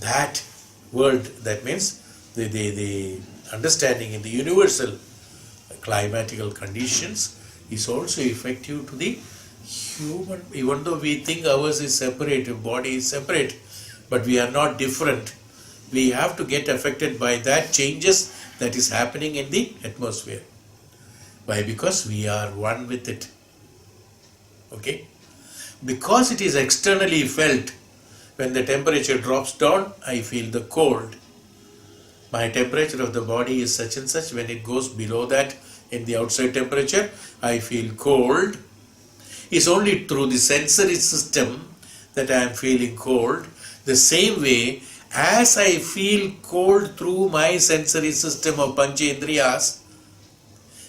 S1: That world, that means the understanding in the universal climatical conditions is also effective to the human. Even though we think ours is separate, body is separate, but we are not different. We have to get affected by that changes that is happening in the atmosphere. Why? Because we are one with it. Okay? Because it is externally felt. When the temperature drops down, I feel the cold. My temperature of the body is such and such. When it goes below that in the outside temperature, I feel cold. It's only through the sensory system that I am feeling cold. The same way, as I feel cold through my sensory system of Panchendriyas,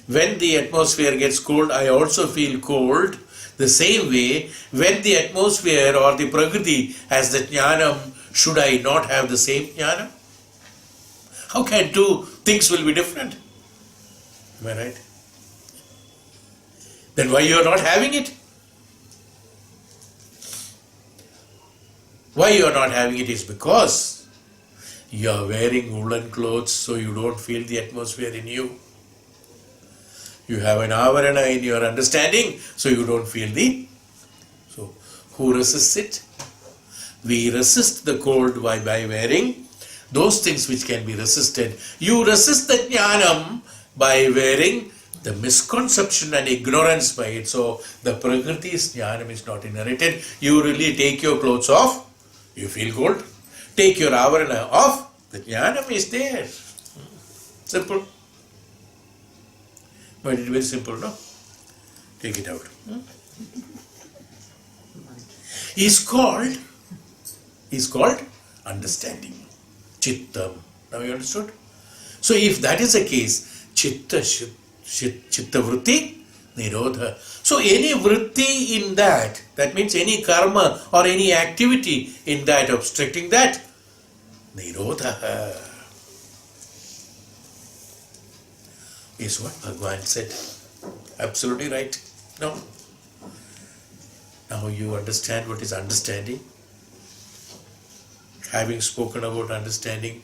S1: when the atmosphere gets cold, I also feel cold. The same way, when the atmosphere or the Prakriti has the jnanam, should I not have the same jnanam? How can two things will be different? Am I right? Then why you are not having it? Why you are not having it is because you are wearing woolen clothes, so you don't feel the atmosphere in you. You have an avarana in your understanding, so you don't feel the. So, who resists it? We resist the cold by wearing those things which can be resisted. You resist the jnanam by wearing the misconception and ignorance by it. So, the Prakriti's jnanam is not inherited. You really take your clothes off, you feel cold. Take your avarana off, the jnanam is there. Simple. But it is very simple, no? Take it out. Is called understanding. Chittam. Now you understood? So if that is the case, chitta vritti nirodha. So any vritti in that means any karma or any activity in that, obstructing that, nirodha is what Bhagavan said. Absolutely right. No? Now you understand what is understanding. Having spoken about understanding,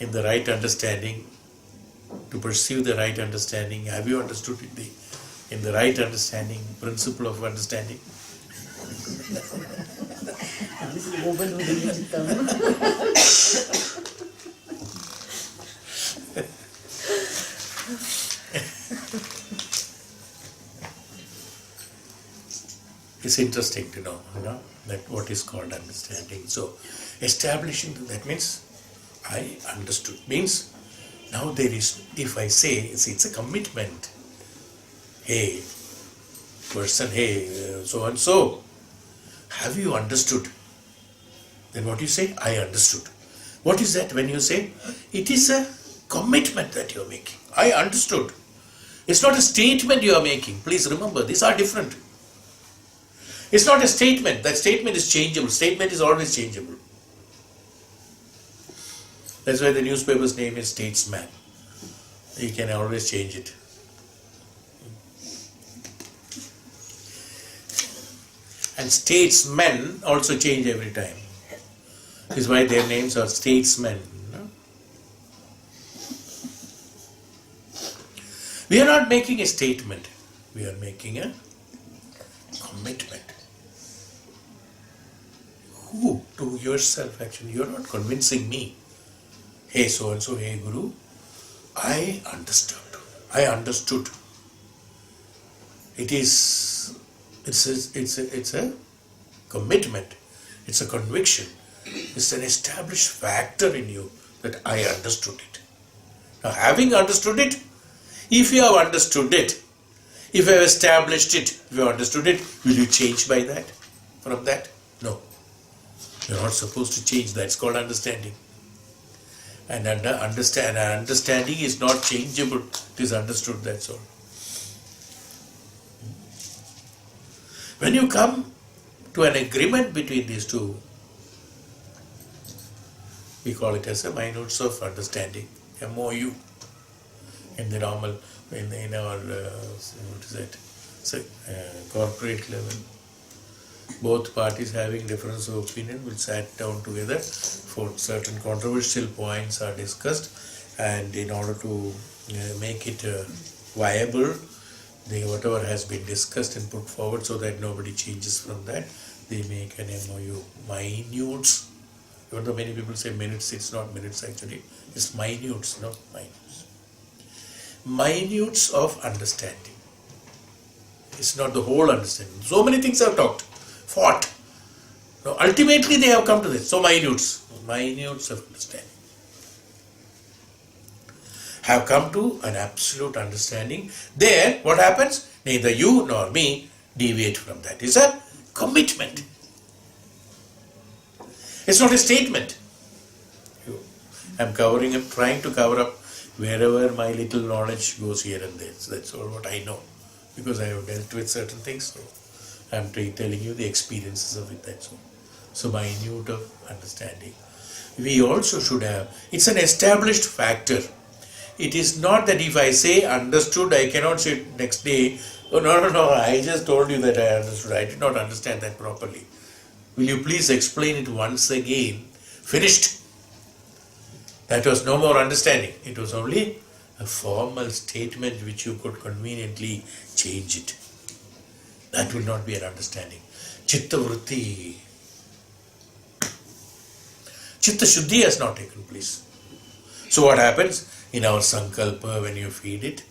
S1: in the right understanding, to perceive the right understanding, have you understood in the right understanding, principle of understanding?
S2: This is woven within the chittam.
S1: It's interesting to know, that what is called understanding. So, establishing that means I understood. Means now there is, if I say, it's a commitment. Hey, person, hey, so and so, have you understood? Then what you say? I understood. What is that when you say? It is a commitment that you are making. I understood. It's not a statement you are making. Please remember, these are different. It's not a statement. That statement is changeable. Statement is always changeable. That's why the newspaper's name is Statesman. You can always change it. And statesmen also change every time. This is why their names are statesmen. We are not making a statement. We are making a commitment. Who? To yourself actually. You are not convincing me. Hey so and so, hey Guru, I understood. I understood. It's a commitment. It's a conviction. It's an established factor in you that I understood it. Now, having understood it, if you have understood it, if you have established it, if you have understood it, will you change by that? From that? No. You're not supposed to change. That's called understanding. And understanding is not changeable. It is understood, that's all. When you come to an agreement between these two, we call it as a minutes of understanding, MOU, in the normal, in our, corporate level. Both parties having difference of opinion will sit down together for certain controversial points are discussed, and in order to make it viable, whatever has been discussed and put forward so that nobody changes from that, they make an MOU. Minutes. Even though many people say minutes, it's not minutes actually. It's minutes, not minutes. Minutes of understanding. It's not the whole understanding. So many things have talked, fought. Now, ultimately they have come to this. So minutes of understanding. Have come to an absolute understanding. There, what happens? Neither you nor me deviate from that. It's a commitment. It's not a statement. I'm trying to cover up wherever my little knowledge goes here and there. So that's all what I know. Because I have dealt with certain things. So I'm telling you the experiences of it. That's all. So minute of understanding. We also should have, it's an established factor. It is not that if I say understood, I cannot say next day, oh no, I just told you that I understood. I did not understand that properly. Will you please explain it once again? Finished. That was no more understanding. It was only a formal statement which you could conveniently change it. That will not be an understanding. Chitta vritti. Chitta shuddhi has not taken place. So what happens? In our Sankalpa, when you feed it,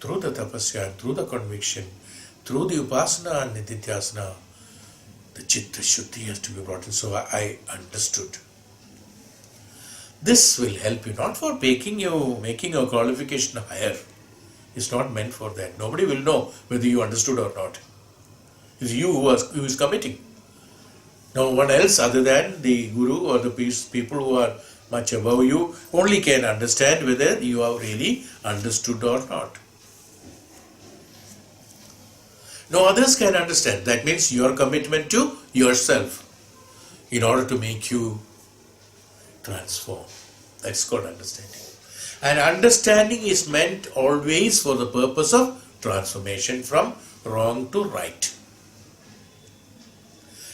S1: through the tapasya, through the conviction, through the upasana and nididhyasana, the chitta shuddhi has to be brought in. So I understood. This will help you, not for making your qualification higher. It's not meant for that. Nobody will know whether you understood or not. It's you who is committing. No one else other than the Guru or the people who are much above you only can understand whether you have really understood or not. No others can understand. That means your commitment to yourself in order to make you transform. That's called understanding. And understanding is meant always for the purpose of transformation from wrong to right.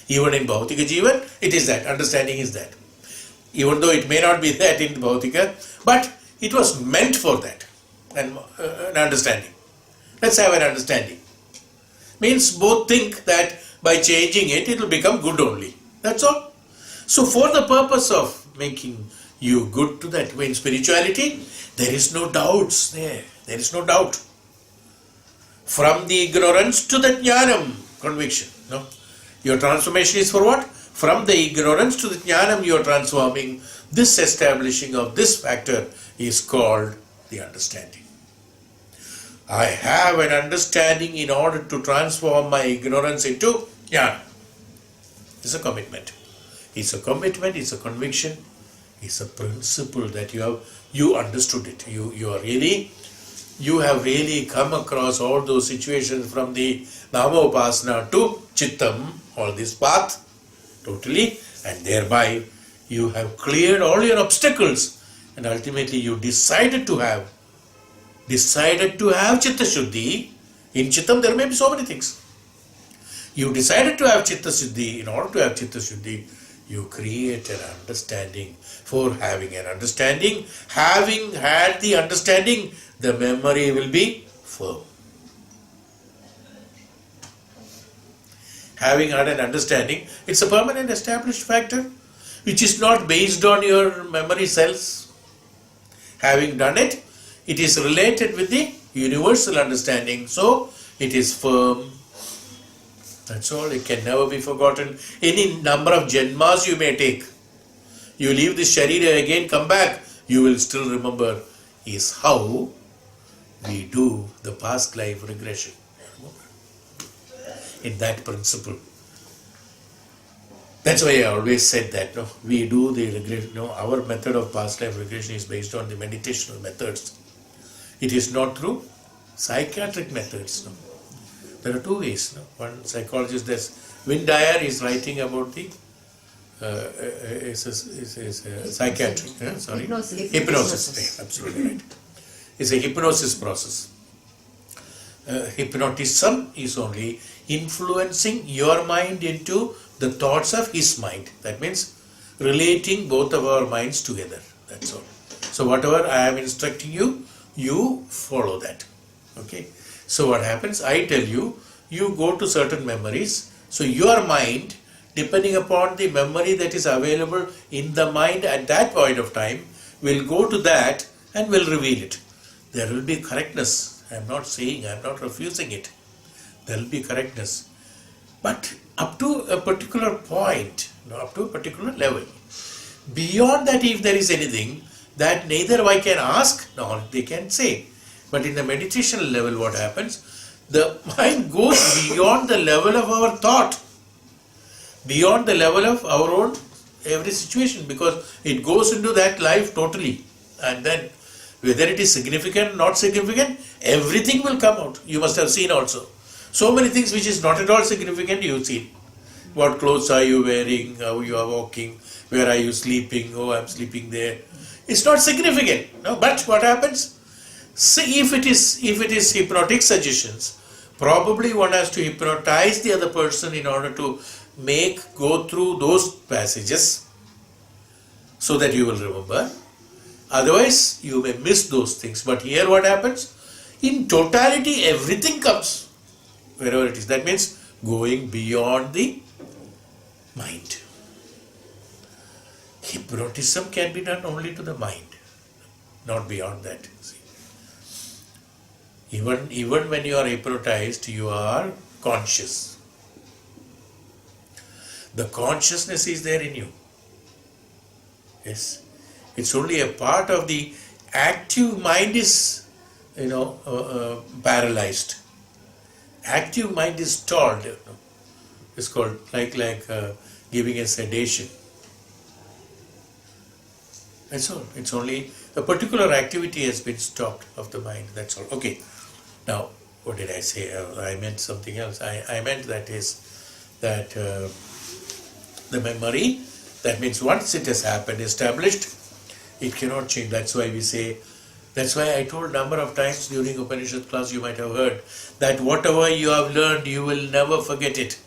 S1: Even in Bhautika Jivan, it is that. Understanding is that. Even though it may not be that in Bhautika, but it was meant for that. And an understanding. Let's have an understanding. Means both think that by changing it, it will become good only. That's all. So for the purpose of making you good to that way in spirituality, there is no doubts there. There is no doubt. From the ignorance to the jnanam, conviction. No? Your transformation is for what? From the ignorance to the jnanam you are transforming. This establishing of this factor is called the understanding. I have an understanding in order to transform my ignorance into jnana. It's a commitment. It's a commitment, it's a conviction, it's a principle that you understood it. You have really come across all those situations from the Namopasana to Chittam, all this path, totally, and thereby you have cleared all your obstacles, and ultimately you decided to have chitta suddhi. In Chittam there may be so many things. You decided to have chitta suddhi. In order to have chitta suddhi, you create an understanding. For having an understanding, having had the understanding, the memory will be firm. Having had an understanding, it's a permanent established factor which is not based on your memory cells. Having done it, it is related with the universal understanding, so it is firm. That's all. It can never be forgotten. Any number of janmas you may take, you leave this sharira again, come back, you will still remember, is how we do the past life regression. In that principle. That's why I always said that we do the regression. Our method of past life regression is based on the meditational methods. It is not through psychiatric methods. There are two ways. One psychologist, Wynne Dyer, is writing about the is a psychiatric, hypnosis. Absolutely right. It's a hypnosis process. Hypnotism is only influencing your mind into the thoughts of his mind. That means relating both of our minds together. That's all. So whatever I am instructing you, you follow that. Okay. So what happens? I tell you, you go to certain memories. So your mind, depending upon the memory that is available in the mind at that point of time, will go to that and will reveal it. There will be correctness. I am not saying, I am not refusing it. There will be correctness. But up to a particular point, up to a particular level. Beyond that, if there is anything that neither I can ask nor they can say. But in the meditation level, what happens? The mind goes beyond the level of our thought, beyond the level of our own every situation, because it goes into that life totally. And then whether it is significant, not significant, everything will come out. You must have seen also. So many things which is not at all significant, you see. What clothes are you wearing? How you are walking? Where are you sleeping? Oh, I am sleeping there. It's not significant. No? But what happens? See, if it is hypnotic suggestions, probably one has to hypnotize the other person in order to go through those passages so that you will remember. Otherwise, you may miss those things. But here what happens? In totality, everything comes wherever it is. That means going beyond the mind. Hypnotism can be done only to the mind, not beyond that. See. Even when you are hypnotized, you are conscious. The consciousness is there in you. Yes. It's only a part of the active mind is, paralyzed. Active mind is stalled. It's called like giving a sedation. That's all. It's only a particular activity has been stopped of the mind. That's all. Okay. Now, what did I say? I meant something else. I meant that the memory, that means once it has happened, established, it cannot change. That's why I told number of times during Upanishad class, you might have heard that whatever you have learned, you will never forget it.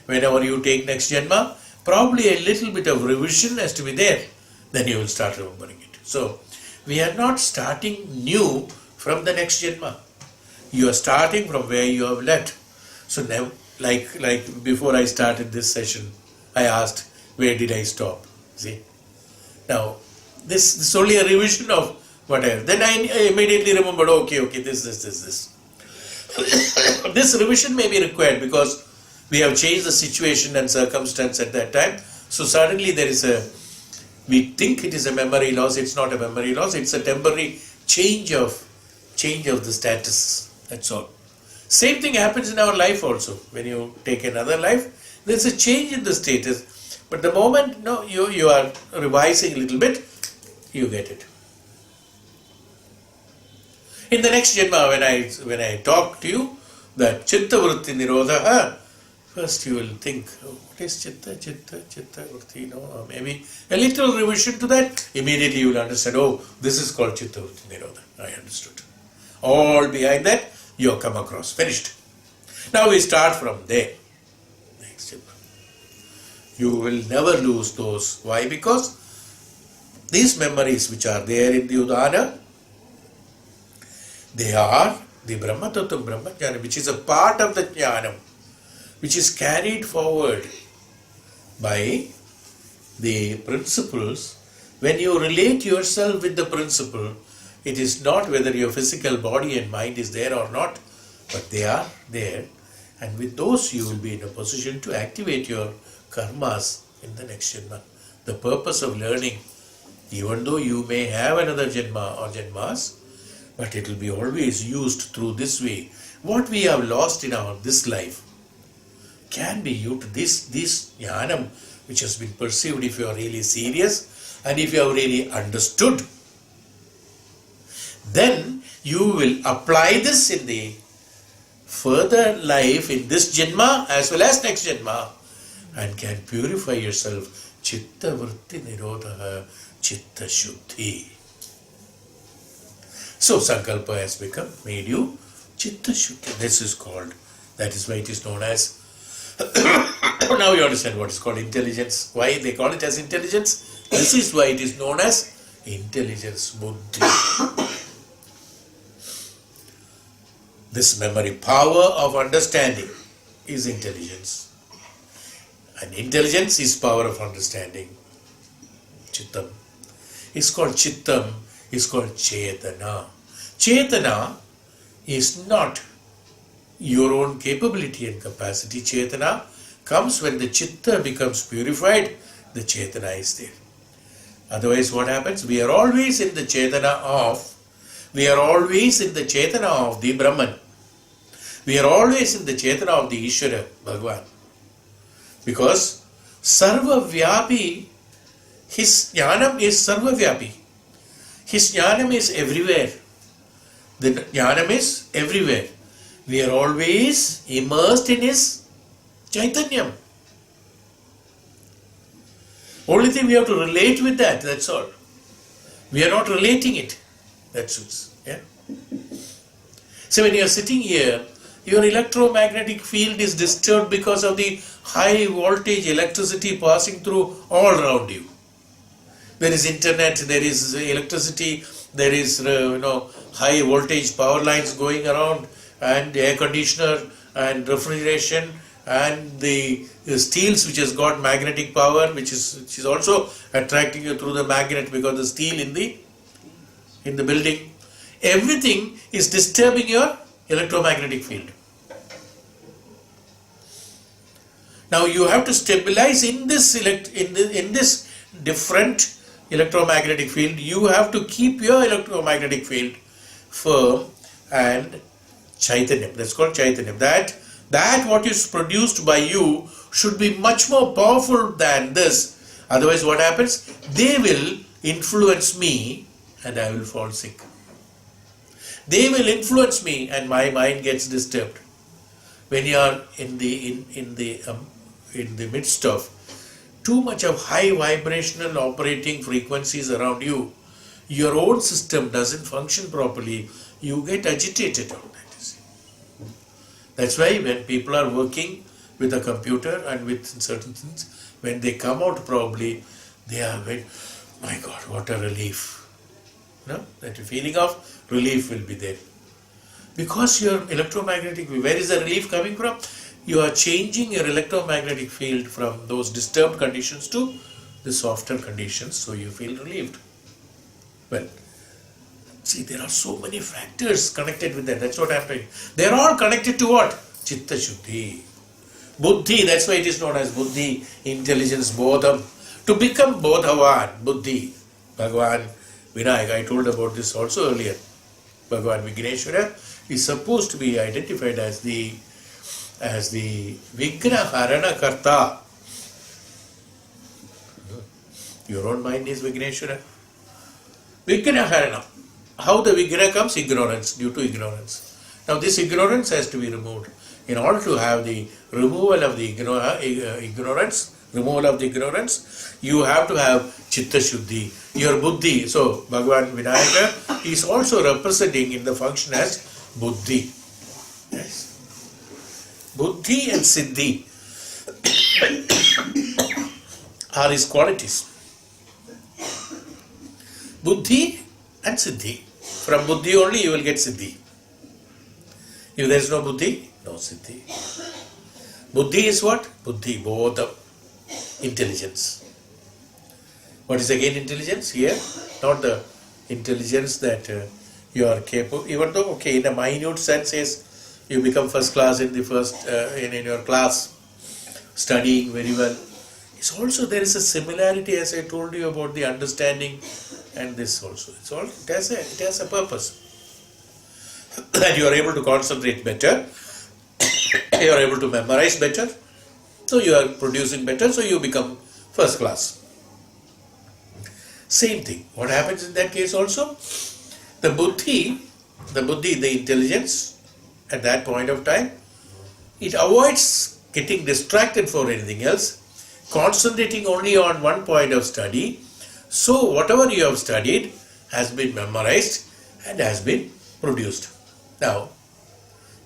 S1: Whenever you take next Janma, probably a little bit of revision has to be there. Then you will start remembering it. So, we are not starting new from the next Janma. You are starting from where you have left. So, now, like before I started this session, I asked, where did I stop? See? Now, this is only a revision of whatever. Then I immediately remembered, okay, this. This revision may be required because We have changed the situation and circumstance at that time. So suddenly we think it is a memory loss. It's not a memory loss. It's a temporary change of the status. That's all. Same thing happens in our life also. When you take another life, there's a change in the status. But the moment you are revising a little bit, you get it. In the next Janma, when I talk to you, that chitta vritti nirodha, first you will think, what is chitta vritti? Maybe a little revision to that, immediately you will understand, this is called chitta vritti nirodha. I understood. All behind that, you have come across. Finished. Now we start from there. Next Janma. You will never lose those. Why? Because these memories which are there in the Udana, they are the Brahma Tattvam Brahma Jnana, which is a part of the Jnanam, which is carried forward by the principles. When you relate yourself with the principle, it is not whether your physical body and mind is there or not, but they are there. And with those you will be in a position to activate your karmas in the next Janma. The purpose of learning, even though you may have another Janma or Janmas, but it will be always used through this way. What we have lost in this life can be used, this jnanam which has been perceived, if you are really serious and if you have really understood, then you will apply this in the further life in this Janma as well as next Janma and can purify yourself. Chitta vritti nirodha, chitta shuddhi. So Sankalpa has made you chitta shuddhi. This is called, that is why it is known as, now you understand what is called intelligence. Why they call it as intelligence? This is why it is known as intelligence, buddhi. This memory power of understanding is intelligence. And intelligence is power of understanding. Chittam. It's called chittam. Is called chetana. Chetana is not your own capability and capacity. Chetana comes when the chitta becomes purified, the chetana is there. Otherwise what happens? We are always in the chetana of the Brahman. We are always in the chetana of the Ishvara, Bhagavan. Because Sarva Vyapi, his jnanam is Sarva Vyapi. His jnanam is everywhere. The jnanam is everywhere. We are always immersed in his chaitanyam. Only thing we have to relate with that, that's all. We are not relating it. That's it. Yeah? So when you are sitting here, your electromagnetic field is disturbed because of the high voltage electricity passing through all around you. There is internet, there is electricity, there is high voltage power lines going around, and air conditioner and refrigeration and the steels which has got magnetic power, which is also attracting you through the magnet because the steel in the building. Everything is disturbing your electromagnetic field. Now you have to stabilize in this different electromagnetic field. You have to keep your electromagnetic field firm and chaitanyam. That's called chaitanyam. That what is produced by you should be much more powerful than this. Otherwise what happens? They will influence me and I will fall sick. They will influence me and my mind gets disturbed. When you are in the midst of too much of high vibrational operating frequencies around you, your own system doesn't function properly. You get agitated on that. That's why when people are working with a computer and with certain things, when they come out probably, they are very, my God, what a relief. No? That feeling of relief will be there. Because your electromagnetic, where is the relief coming from? You are changing your electromagnetic field from those disturbed conditions to the softer conditions, so you feel relieved. Well, see, there are so many factors connected with that. That's what I'm saying. They are all connected to what? Chitta Shuddhi. Buddhi, that's why it is known as Buddhi, intelligence, Bodham. To become Bodhavan, Buddhi, Bhagavan Vinayaka, I told about this also earlier. Bhagavan Vigneshwara is supposed to be identified as the Vigraharana Karta. Your own mind is Vigneshwara. Vigraharana. How the Vigraha comes? Ignorance, due to ignorance. Now this ignorance has to be removed. In order to have the removal of the ignorance, you have to have chitta shuddhi, your buddhi. So Bhagavan Vinayaka is also representing in the function as buddhi. Yes. Buddhi and siddhi are his qualities. Buddhi and siddhi. From buddhi only you will get siddhi. If there is no buddhi, no siddhi. Buddhi is what? Buddhi, bodha, intelligence. What is again intelligence? Here, not the intelligence that you are capable, even though, okay, in a minute sense is you become first class in the first, in your class, studying very well. It's also, there is a similarity as I told you about the understanding and this also. It has a purpose. That you are able to concentrate better, you are able to memorize better, so you are producing better, so you become first class. Same thing. What happens in that case also? The buddhi, the intelligence, at that point of time, it avoids getting distracted for anything else, concentrating only on one point of study. So whatever you have studied has been memorized and has been produced. Now,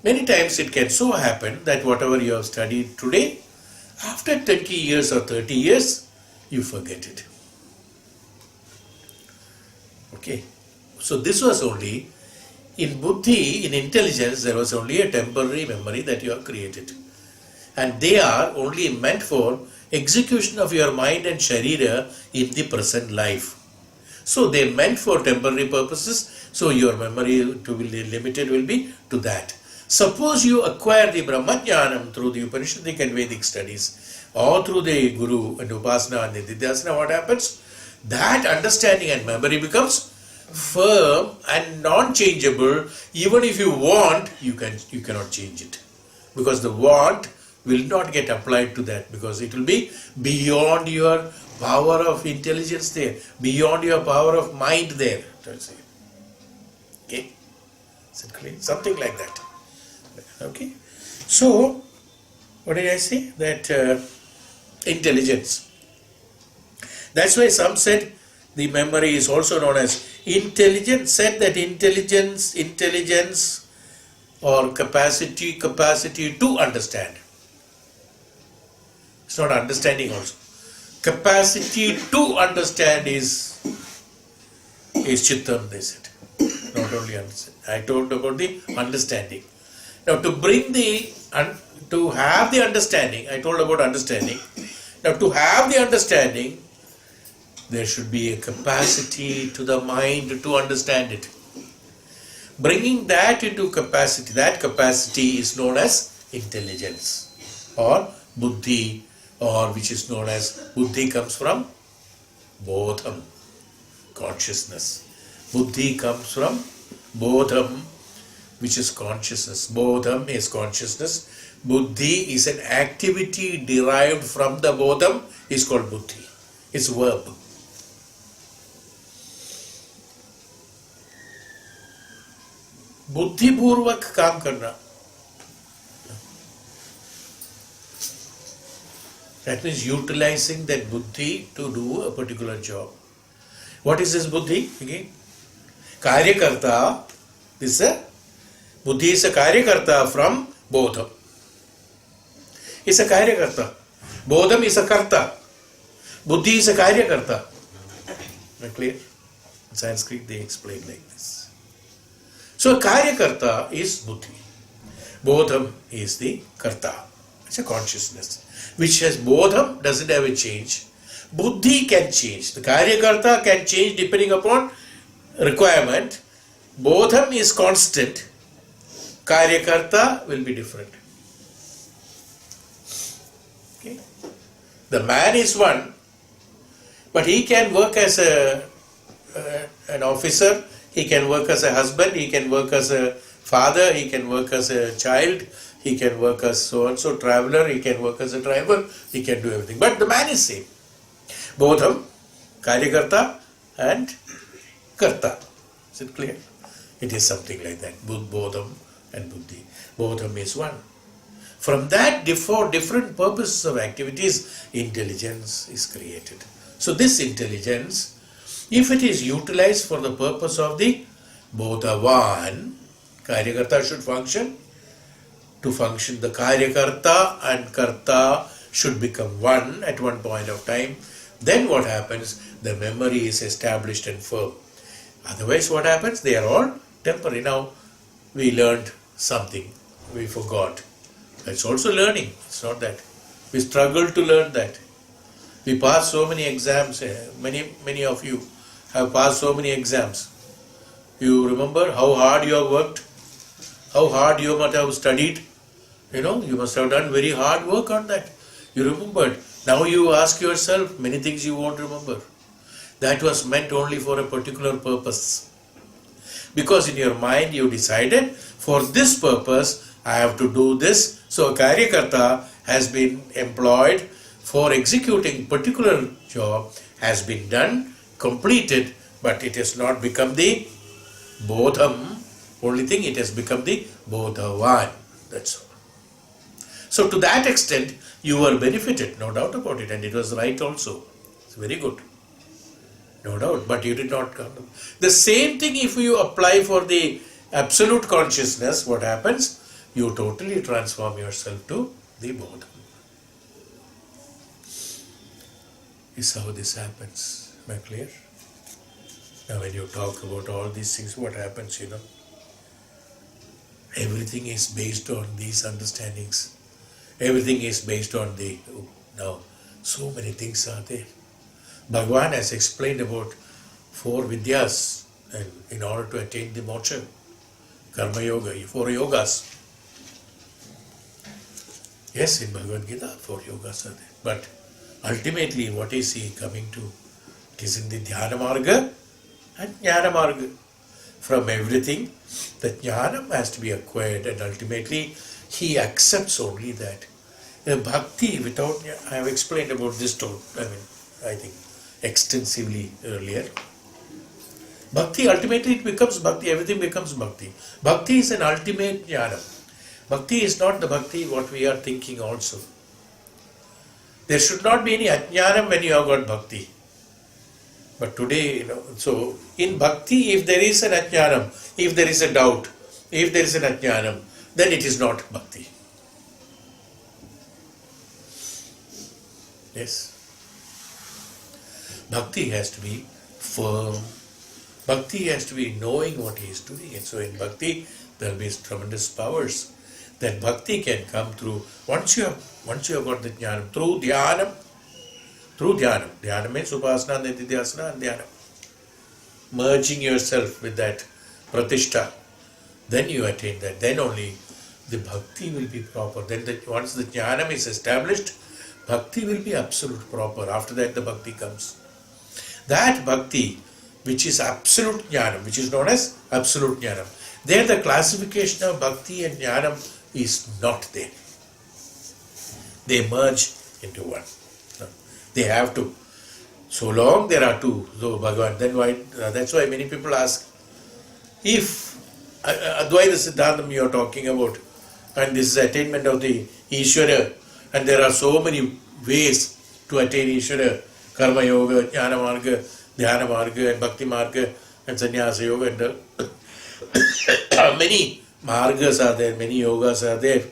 S1: many times it can so happen that whatever you have studied today, after 20 years or 30 years, you forget it. Okay. So this was only, in buddhi, in intelligence, there was only a temporary memory that you have created. And they are only meant for execution of your mind and sharira in the present life. So they are meant for temporary purposes, so your memory to be limited will be to that. Suppose you acquire the Brahmajnanam through the Upanishadic and Vedic studies, or through the Guru and Upasana and Nididhyasana, what happens? That understanding and memory becomes firm and non-changeable. Even if you want, you cannot change it. Because the want will not get applied to that, because it will be beyond your power of intelligence there, beyond your power of mind there. Okay? Is it clear? Something like that. Okay? So, what did I say? That intelligence. That's why some said the memory is also known as intelligence, said that intelligence or capacity to understand. It's not understanding also. Capacity to understand is chittam, they said. Not only understand. I told about the understanding. Now to have the understanding, I told about understanding. Now to have the understanding, there should be a capacity to the mind to understand it. Bringing that into capacity, that capacity is known as intelligence or buddhi, or which is known as, buddhi comes from bodham, consciousness. Buddhi comes from bodham, which is consciousness. Bodham is consciousness. Buddhi is an activity derived from the bodham, is called buddhi. It's verb. बुद्धि पूर्वक काम करना. That means utilizing that buddhi to do a particular job. What is this buddhi? Again, karyakarta. Buddhi is a karyakarta from bodham. It's a karyakarta. Bodham is a karta. Buddhi is a karyakarta. Not clear? In Sanskrit they explain like this. So karyakarta is buddhi. Bodham is the karta. It's a consciousness. Which has bodham, doesn't have a change. Buddhi can change. The karyakarta can change depending upon requirement. Bodham is constant. Karyakarta will be different. The man is one, but he can work as an officer, he can work as a husband, he can work as a father, he can work as a child, he can work as so-and-so traveler, he can work as a driver, he can do everything. But the man is same. Bodham, Karyakarta and Karta. Is it clear? It is something like that. Bodham and Buddhi. Bodham is one. From that, for different purposes of activities, intelligence is created. So this intelligence, if it is utilized for the purpose of the Bodhavan, Karyakarta should function. To function, the Karyakarta and Karta should become one at one point of time. Then what happens? The memory is established and firm. Otherwise what happens? They are all temporary. Now we learned something, we forgot. That's also learning. It's not that. We struggle to learn that. We pass so many exams. Many of you have passed so many exams. You remember how hard you have worked? How hard you must have studied? You must have done very hard work on that. You remembered. Now you ask yourself, many things you won't remember. That was meant only for a particular purpose. Because in your mind you decided, for this purpose I have to do this. So a Karyakarta has been employed for executing particular job, has been done, completed, but it has not become the Bodham. Only thing, it has become the Bodhavan. That's all. So to that extent, you were benefited, no doubt about it, and it was right also. It's very good. No doubt, but you did not come. The same thing if you apply for the absolute consciousness, what happens? You totally transform yourself to the Bodham. Is how this happens. Am I clear? Now when you talk about all these things, what happens, everything is based on these understandings. Everything is based on now so many things are there. Bhagavan has explained about 4 vidyas and in order to attain the moksha, karma yoga, 4 yogas. Yes, in Bhagavad Gita 4 yogas are there. But ultimately what is he coming to? It is in the dhyana marga and jnana marga. From everything, the jnana has to be acquired, and ultimately he accepts only that. Bhakti without, I have explained about this too, I think extensively earlier. Bhakti, ultimately it becomes bhakti, everything becomes bhakti. Bhakti is an ultimate jnana. Bhakti is not the bhakti what we are thinking also. There should not be any ajnanam when you have got bhakti. But today, so in bhakti, if there is an ajnanam, if there is a doubt, if there is an ajnanam, then it is not bhakti. Yes. Bhakti has to be firm. Bhakti has to be knowing what he is doing. And so in bhakti, there will be tremendous powers. That bhakti can come through, once you have got the jnanam, through dhyanam. Dhyanam means upasana, nididhyasana and dhyanam. Merging yourself with that pratishtha, then you attain that. Then only the bhakti will be proper. Then once the jnanam is established, bhakti will be absolute proper. After that the bhakti comes. That bhakti, which is absolute jnanam, which is known as absolute jnanam, there the classification of bhakti and jnanam is not there. They merge into one. They have to. So long there are two, so Bhagavan, then why? That's why many people ask, if Advaita Siddhantam you are talking about, and this is attainment of the Ishvara, and there are so many ways to attain Ishvara, Karma Yoga, Jnana Marga, Dhyana Marga, and Bhakti Marga, and Sannyasa Yoga, and many margas are there, many yogas are there.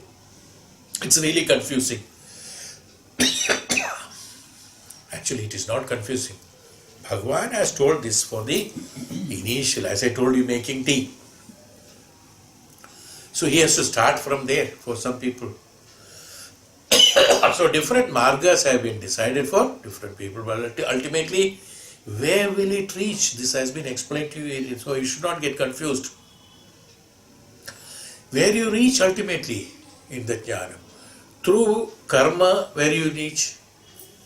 S1: It's really confusing. Actually, it is not confusing. Bhagavan has told this for the initial, as I told you, making tea. So he has to start from there for some people. So different margas have been decided for different people, but ultimately, where will it reach? This has been explained to you, so you should not get confused. Where you reach ultimately in the jnana? Through karma, where you reach?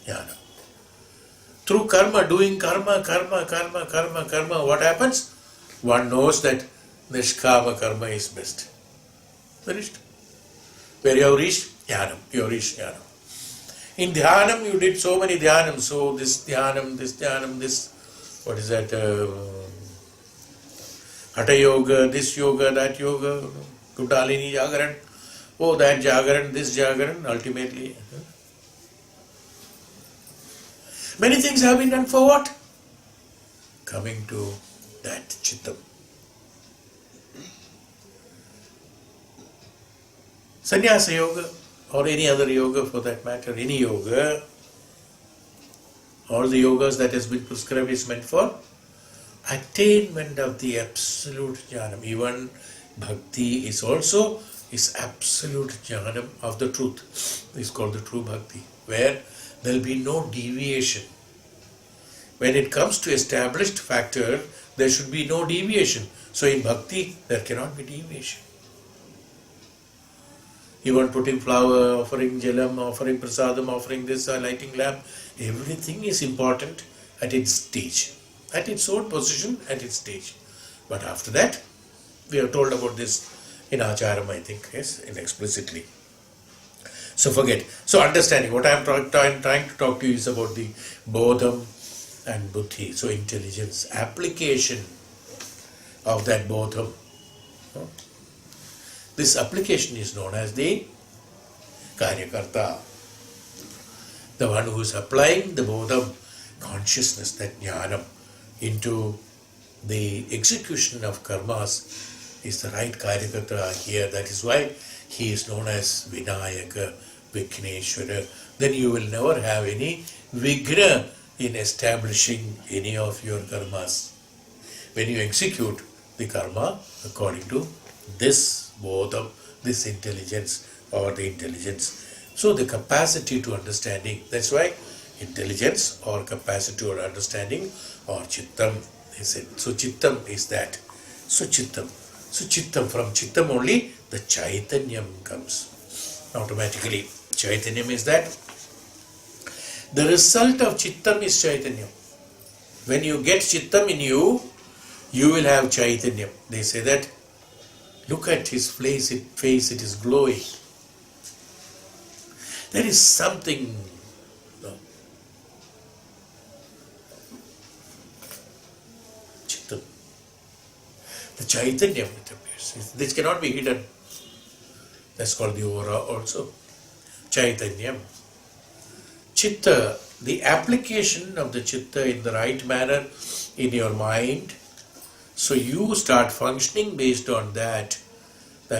S1: jnana. Through karma, doing karma, what happens? One knows that nishkama karma is best. Finished. Where you have reached jnanam, you have reached jnanam. In dhyanam, you did so many dhyanam. So this dhyanam, this, what is that? Hatha yoga, this yoga, that yoga, Kundalini Jagaran, oh that Jagaran, this Jagaran, ultimately. Many things have been done for what? Coming to that chittam. Sannyasa yoga or any other yoga for that matter, any yoga, all the yogas that has been prescribed is meant for attainment of the absolute jnanam. Even bhakti is also absolute jnanam of the truth. It's called the true bhakti, where there will be no deviation. When it comes to established factor, there should be no deviation. So in bhakti, there cannot be deviation. Even putting flower, offering jalam, offering prasadam, offering this, lighting lamp, everything is important at its stage, at its own position, at its stage. But after that, we are told about this in Acharam, I think, yes, explicitly. So forget. So understanding, what I am trying to talk to you is about the bodham and buddhi, so intelligence, application of that bodham. This application is known as the karyakarta, the one who is applying the bodham, consciousness, that jnanam, into the execution of karmas is the right karyakarta here. That is why he is known as Vinayaka, Vikneshwara. Then you will never have any vighna in establishing any of your karmas. When you execute the karma according to this bodham, this intelligence or the intelligence. So the capacity to understanding, that's why intelligence or capacity or understanding or chittam is it. So chittam is that. So chittam. So chittam, from chittam only the chaitanyam comes. Automatically. Chaitanyam is that. The result of chittam is chaitanyam. When you get chittam in you, you will have chaitanyam. They say that, look at his face, it is glowing. There is something. No. Chittam. The chaitanyam it appears. This cannot be hidden. That's called the aura also. Chaitanyam. Chitta, the application of the chitta in the right manner in your mind. So you start functioning based on that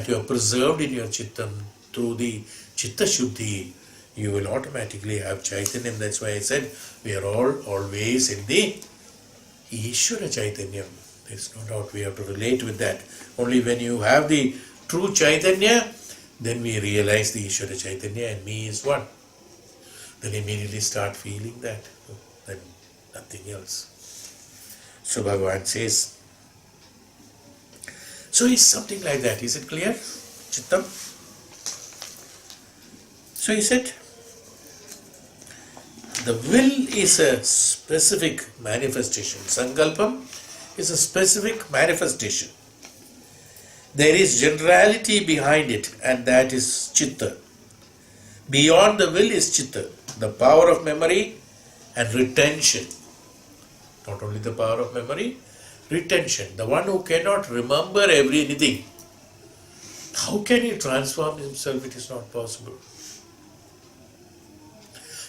S1: you are preserved in your chittam through the chitta shuddhi. You will automatically have chaitanyam. That's why I said we are all always in the Ishvara chaitanyam. There's no doubt we have to relate with that. Only when you have the true chaitanya, then we realize the Ishvara chaitanya and me is one. Then immediately start feeling that, then nothing else. So Bhagavan says, so it's something like that. Is it clear? Chittam? So he said, the will is a specific manifestation. Sankalpam is a specific manifestation. There is generality behind it, and that is chitta. Beyond the will is chitta, the power of memory and retention. Not only the power of memory, retention. The one who cannot remember anything, how can he transform himself? It is not possible.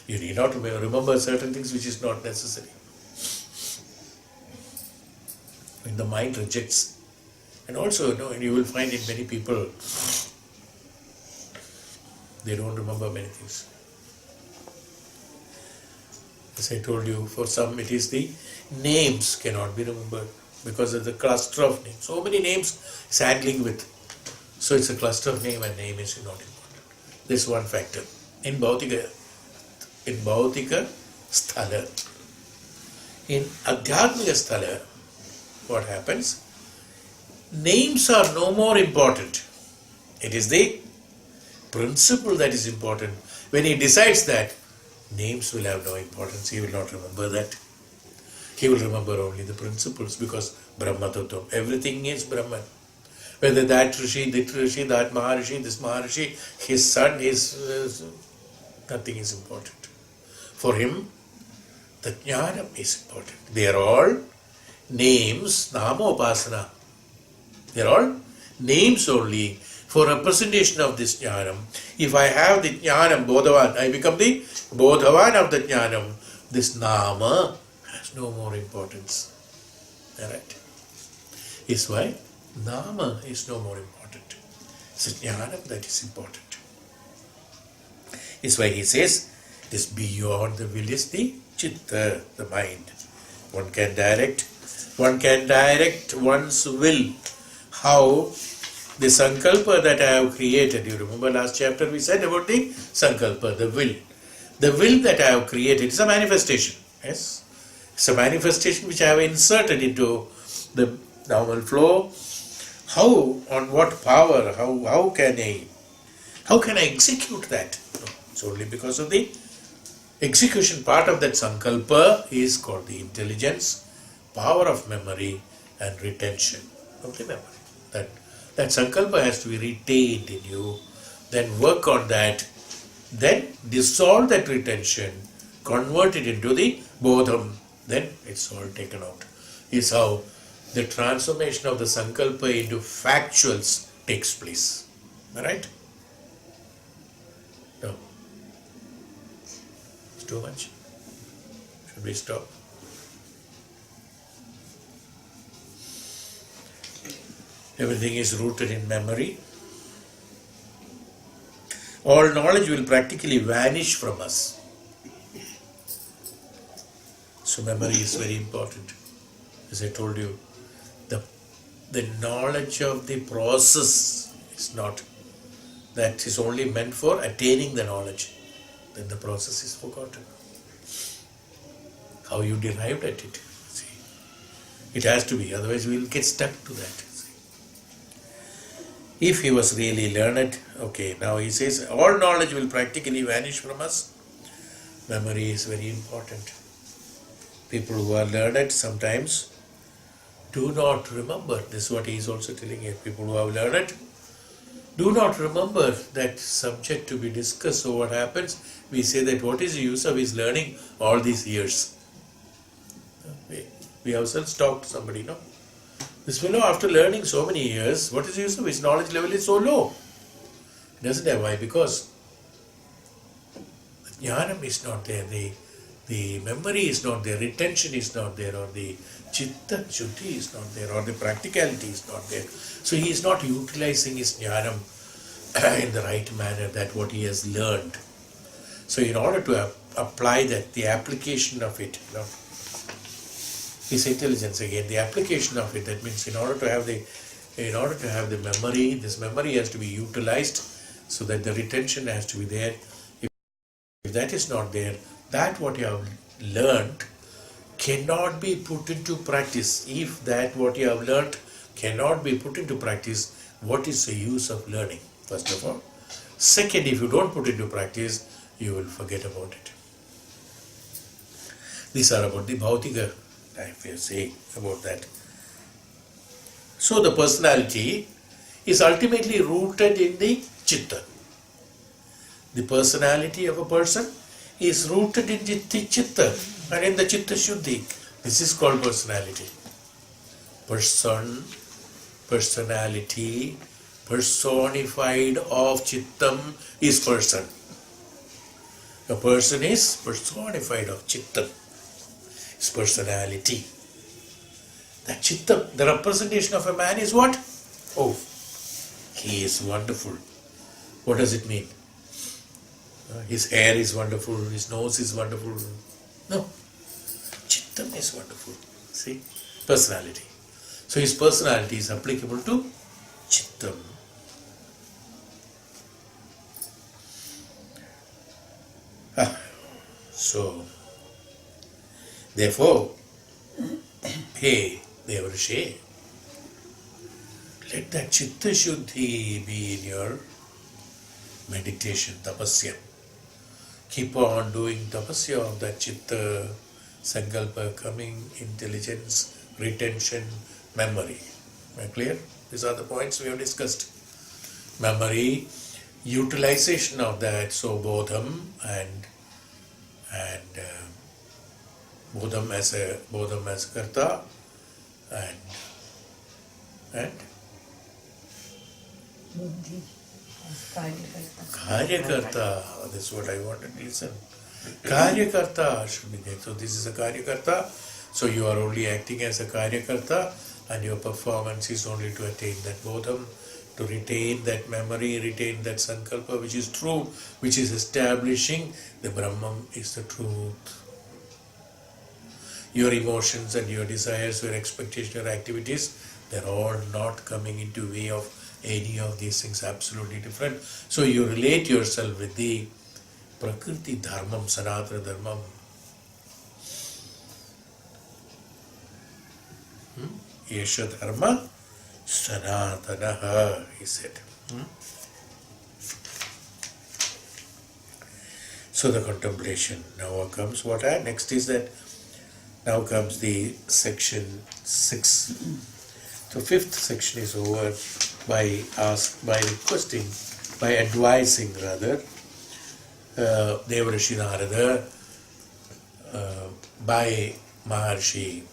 S1: You need not remember certain things which is not necessary. When the mind rejects, and also you will find in many people, they don't remember many things. As I told you, for some it is the names cannot be remembered because of the cluster of names. So many names is handling with. So it's a cluster of name and name is not important. This is one factor. In Bhautika sthala. In Adhyatmika sthala, what happens? Names are no more important. It is the principle that is important. When he decides that, names will have no importance. He will not remember that. He will remember only the principles, because Brahma Tattvam, everything is Brahman. Whether that Rishi, that Maharishi, this Maharishi, his son, nothing is important. For him, the Jnanam is important. They are all names, Namopasana. They are all names only for representation of this Jnanam. If I have the Jnanam, Bodhavan, I become the Bodhavan of the Jnanam. This Nama has no more importance. Alright? Is why Nama is no more important. It's the Jnanam that is important. Is why he says, this beyond the will is the chitta, the mind. One can direct one's will. How? The Sankalpa that I have created. You remember last chapter we said about the Sankalpa, the will. The will that I have created is a manifestation. Yes? It's a manifestation which I have inserted into the normal flow. How, on what power, how can I execute that? No, it's only because of the execution part of that Sankalpa is called the intelligence, power of memory and retention of the memory. That Sankalpa has to be retained in you, then work on that, then dissolve that retention, convert it into the Bodham, then it's all taken out. Is how the transformation of the Sankalpa into factuals takes place. Alright? No. It's too much. Should we stop? Everything is rooted in memory. All knowledge will practically vanish from us. So memory is very important. As I told you, the knowledge of the process is not, that is only meant for attaining the knowledge. Then the process is forgotten. How you derived at it. See, it has to be, otherwise we will get stuck to that. If he was really learned, okay, now he says all knowledge will practically vanish from us. Memory is very important. People who are learned sometimes do not remember. This is what he is also telling here. People who have learned do not remember that subject to be discussed. So what happens? We say that what is the use of his learning all these years? We ourselves talk to somebody, no? This fellow, after learning so many years, what is the use of his knowledge level is so low? He doesn't have. Why? Because the jnanam is not there, the memory is not there, retention is not there, or the chitta, suddhi is not there, or the practicality is not there. So he is not utilizing his jnanam in the right manner, that what he has learned. So in order to apply that, the application of it, his intelligence again, the application of it, that means in order to have the memory, this memory has to be utilized so that the retention has to be there. If that is not there, that what you have learned cannot be put into practice. If that what you have learned cannot be put into practice, what is the use of learning, first of all? Second, if you don't put it into practice, you will forget about it. These are about the bhautika, if you say about that. So the personality is ultimately rooted in the chitta. The personality of a person is rooted in the chitta and in the chitta shuddhi. This is called personality. Personality, personified of chittam is person. A person is personified of chittam. His personality. That chittam, the representation of a man is what? Oh, he is wonderful. What does it mean? His hair is wonderful, his nose is wonderful. No. Chittam is wonderful. See? Personality. So his personality is applicable to chittam. So, therefore, hey, Devrishi, let that chitta shuddhi be in your meditation, tapasya. keep on doing tapasya of that chitta, sankalpa coming, intelligence, retention, memory. Am I clear? These are the points we have discussed. Memory, utilization of that, so bodham and bodham as karta and
S2: Buddhi.
S1: Karyakarta, that's what I wanted to listen. Karyakarta should be there. So this is a Karyakarta. So you are only acting as a Karyakarta and your performance is only to attain that bodham, to retain that memory, retain that Sankalpa which is true, which is establishing the Brahman is the truth. Your emotions and your desires, your expectation, your activities, they're all not coming into way of any of these things, absolutely different. So you relate yourself with the Prakriti Dharmam, Sanatana Dharmam. Yesha Dharma Sanatanaha, he said. So the contemplation. Now comes what? Next is that, now comes the section 6. So fifth section is over by advising rather, Devrishi Narada by Maharshi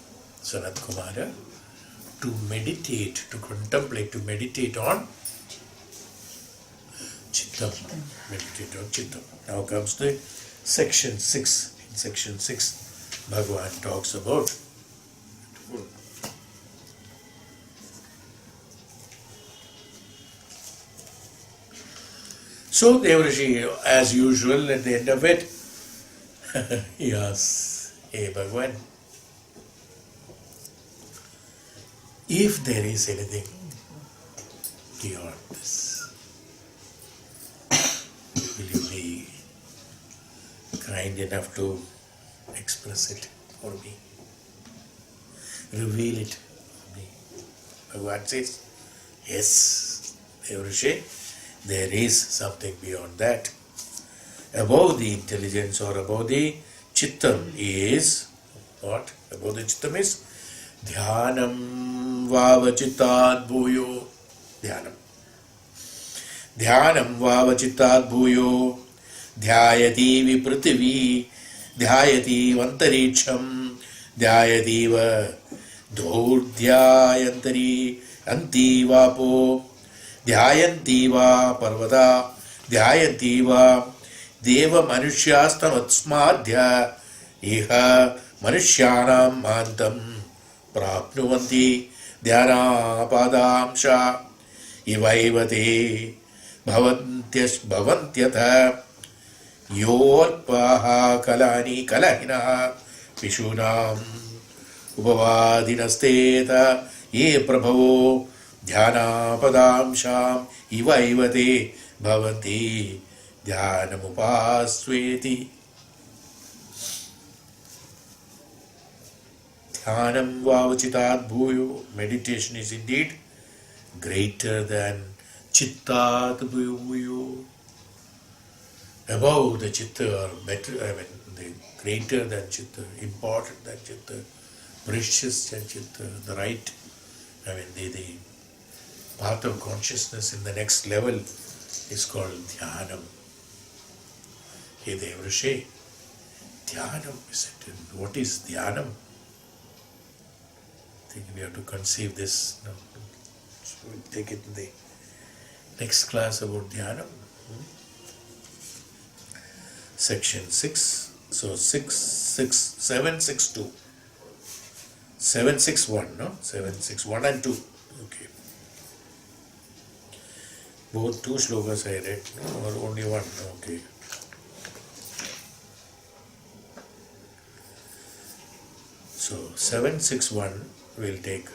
S1: Sanat Kumara to meditate, to contemplate, to meditate on chittam. Meditate on chittam. Now comes the section 6. In section 6, Bhagavan talks about so Devrishi, as usual, at the end of it, he asks, hey Bhagavan, if there is anything beyond this, will you be kind enough to express it for me? Reveal it for me. Bhagavan says, yes, Devrishi, there is something beyond that. Above the intelligence or above the chittam is, what? Above the chittam is dhyanam vavachitad bhuyo. Dhyanam. Dhyanam vavachitad bhuyo. Dhyayati viprithivi. Dhyayati vantariksham. Dhyayati va dhurdhyayantari anti vapo. ध्यायन्ति वा पर्वता ध्यायन्ति वा देव मनुष्यास्तमस्माद्य इह मनुष्याणां मान्तं प्राप्नुवन्ति ध्यानापादांश इवैव ते भवन्त्यथ योऽल्पाः कलानि कलहिनः पिशूनाम् उपवादिनस्तेत ये प्रभवो ध्यानापदांशाम् इवैव ते भवन्ति ध्यानमुपास्वेति. Dhyanam vavachitaat bhuyo. Meditation is indeed greater than chittaat bhuyo. Above the chitta, or better, the greater than chitta, important than chitta, precious than chitta, the right, the path of consciousness in the next level is called Dhyanam. Hey Devrishi, Dhyanam is it? What is Dhyanam? I think we have to conceive this. No, so we'll take it in the next class about Dhyanam. Section 6. So 762. 761, no? 761 and 2. Okay. Both two shlokas I read, no? Or only one? Okay. So 761 will take